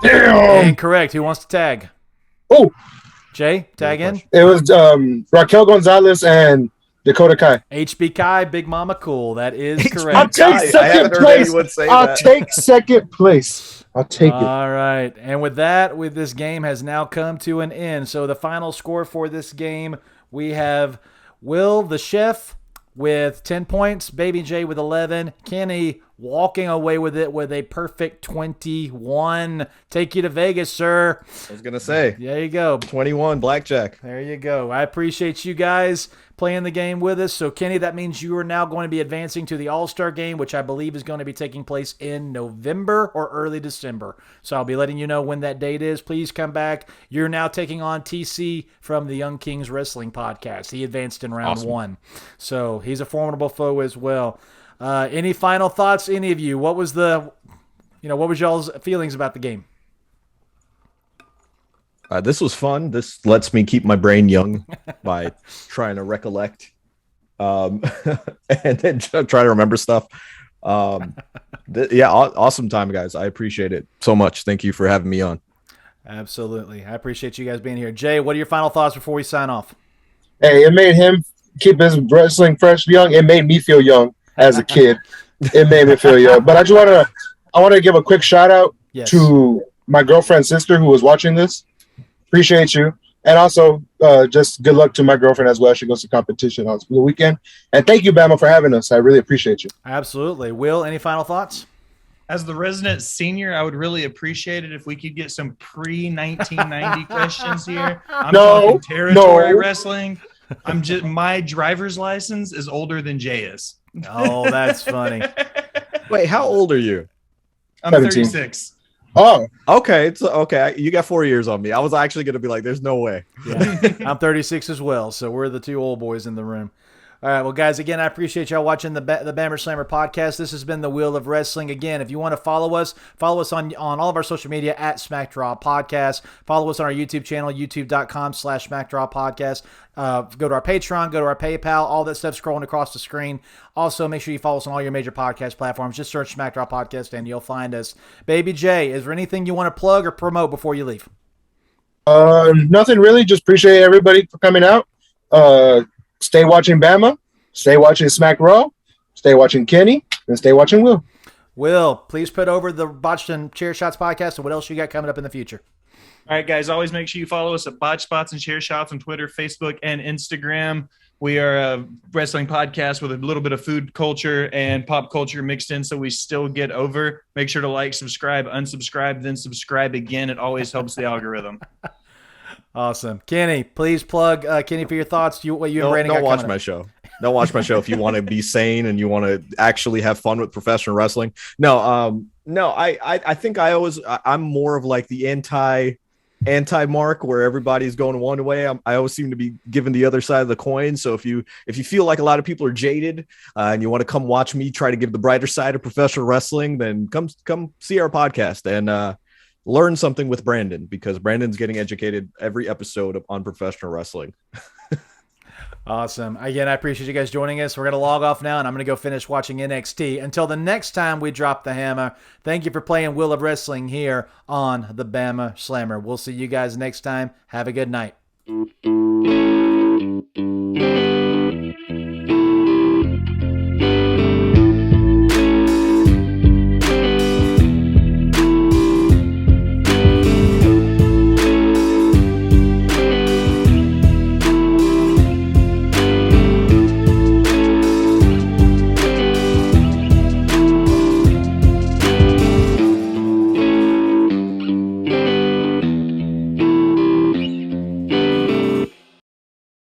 S3: Damn.
S1: Incorrect. Who wants to tag?
S3: Oh,
S1: Jay, tag in.
S3: it was Raquel Gonzalez and Dakota Kai.
S1: HB Kai, Big Mama Cool. That is
S3: I'll
S1: correct.
S3: take
S4: I
S3: second
S4: haven't heard
S3: place.
S4: anyone say
S3: I'll
S4: that.
S3: take second place. I'll take it.
S1: All right. And with that, this game has now come to an end. So the final score for this game, we have Will the Chef with 10 points, Baby J with 11, Kenny walking away with it with a perfect 21. Take you to Vegas, sir.
S4: I was gonna say
S1: There you go.
S4: 21 blackjack.
S1: There you go. I appreciate you guys playing the game with us. So, Kenny, that means you are now going to be advancing to the All-Star game, which I believe is going to be taking place in November or early December. So I'll be letting you know when that date is. Please come back. You're now taking on TC from the Young Kings Wrestling Podcast. He advanced in round one. So he's a formidable foe as well. Any final thoughts, any of you? What was y'all's feelings about the game?
S4: This was fun. This lets me keep my brain young by trying to recollect and then try to remember stuff. Awesome time, guys. I appreciate it so much. Thank you for having me on.
S1: Absolutely. I appreciate you guys being here. Jay, what are your final thoughts before we sign off?
S3: Hey, it made him keep his wrestling fresh young. It made me feel young as a kid. It made me feel young. But I want to give a quick shout out to my girlfriend's sister who was watching this. Appreciate you. And also, just good luck to my girlfriend as well. She goes to competition on the weekend. And thank you, Bama, for having us. I really appreciate you.
S1: Absolutely. Will, any final thoughts?
S2: As the resident senior, I would really appreciate it if we could get some pre-1990 questions here. I'm talking territory wrestling. My driver's license is older than Jay is.
S1: Oh, that's funny.
S4: Wait, how old are you?
S2: I'm
S3: 17.
S2: 36.
S3: Oh,
S4: Okay, it's okay. You got 4 years on me. I was actually going to be like, "There's no way."
S1: Yeah, I'm 36 as well, so we're the two old boys in the room. All right, well, guys, again, I appreciate y'all watching the Bammer Slammer podcast. This has been the Wheel of Wrestling. Again, if you want to follow us on all of our social media at SmackDraw Podcast. Follow us on our YouTube channel, youtube.com/SmackDraw Podcast. Go to our Patreon, go to our PayPal, all that stuff scrolling across the screen. Also, make sure you follow us on all your major podcast platforms. Just search SmackDraw Podcast and you'll find us. Baby J, is there anything you want to plug or promote before you leave?
S3: nothing really. Just appreciate everybody for coming out. Stay watching Bama. Stay watching Smack Raw. Stay watching Kenny. And stay watching Will.
S1: Will, please put over the Botched and Chair Shots podcast and what else you got coming up in the future.
S2: All right, guys, always make sure you follow us at Botch Spots and Chair Shots on Twitter, Facebook, and Instagram. We are a wrestling podcast with a little bit of food culture and pop culture mixed in, so we still get over. Make sure to like, subscribe, unsubscribe, then subscribe again. It always helps the algorithm.
S1: Awesome. Kenny, please plug Kenny for your thoughts. What you and Brandon
S4: Don't
S1: got
S4: watch
S1: coming
S4: my
S1: up.
S4: show. Don't watch my show if you want to be sane and you want to actually have fun with professional wrestling. No, I think I'm more of like the anti mark where everybody's going one way. I always seem to be giving the other side of the coin. So if you feel like a lot of people are jaded and you want to come watch me try to give the brighter side of professional wrestling, then come see our podcast and learn something with Brandon, because Brandon's getting educated every episode on professional wrestling.
S1: Awesome. Again, I appreciate you guys joining us. We're going to log off now, and I'm going to go finish watching NXT. Until the next time we drop the hammer, thank you for playing Wheel of Wrestling here on the Bama Slammer. We'll see you guys next time. Have a good night.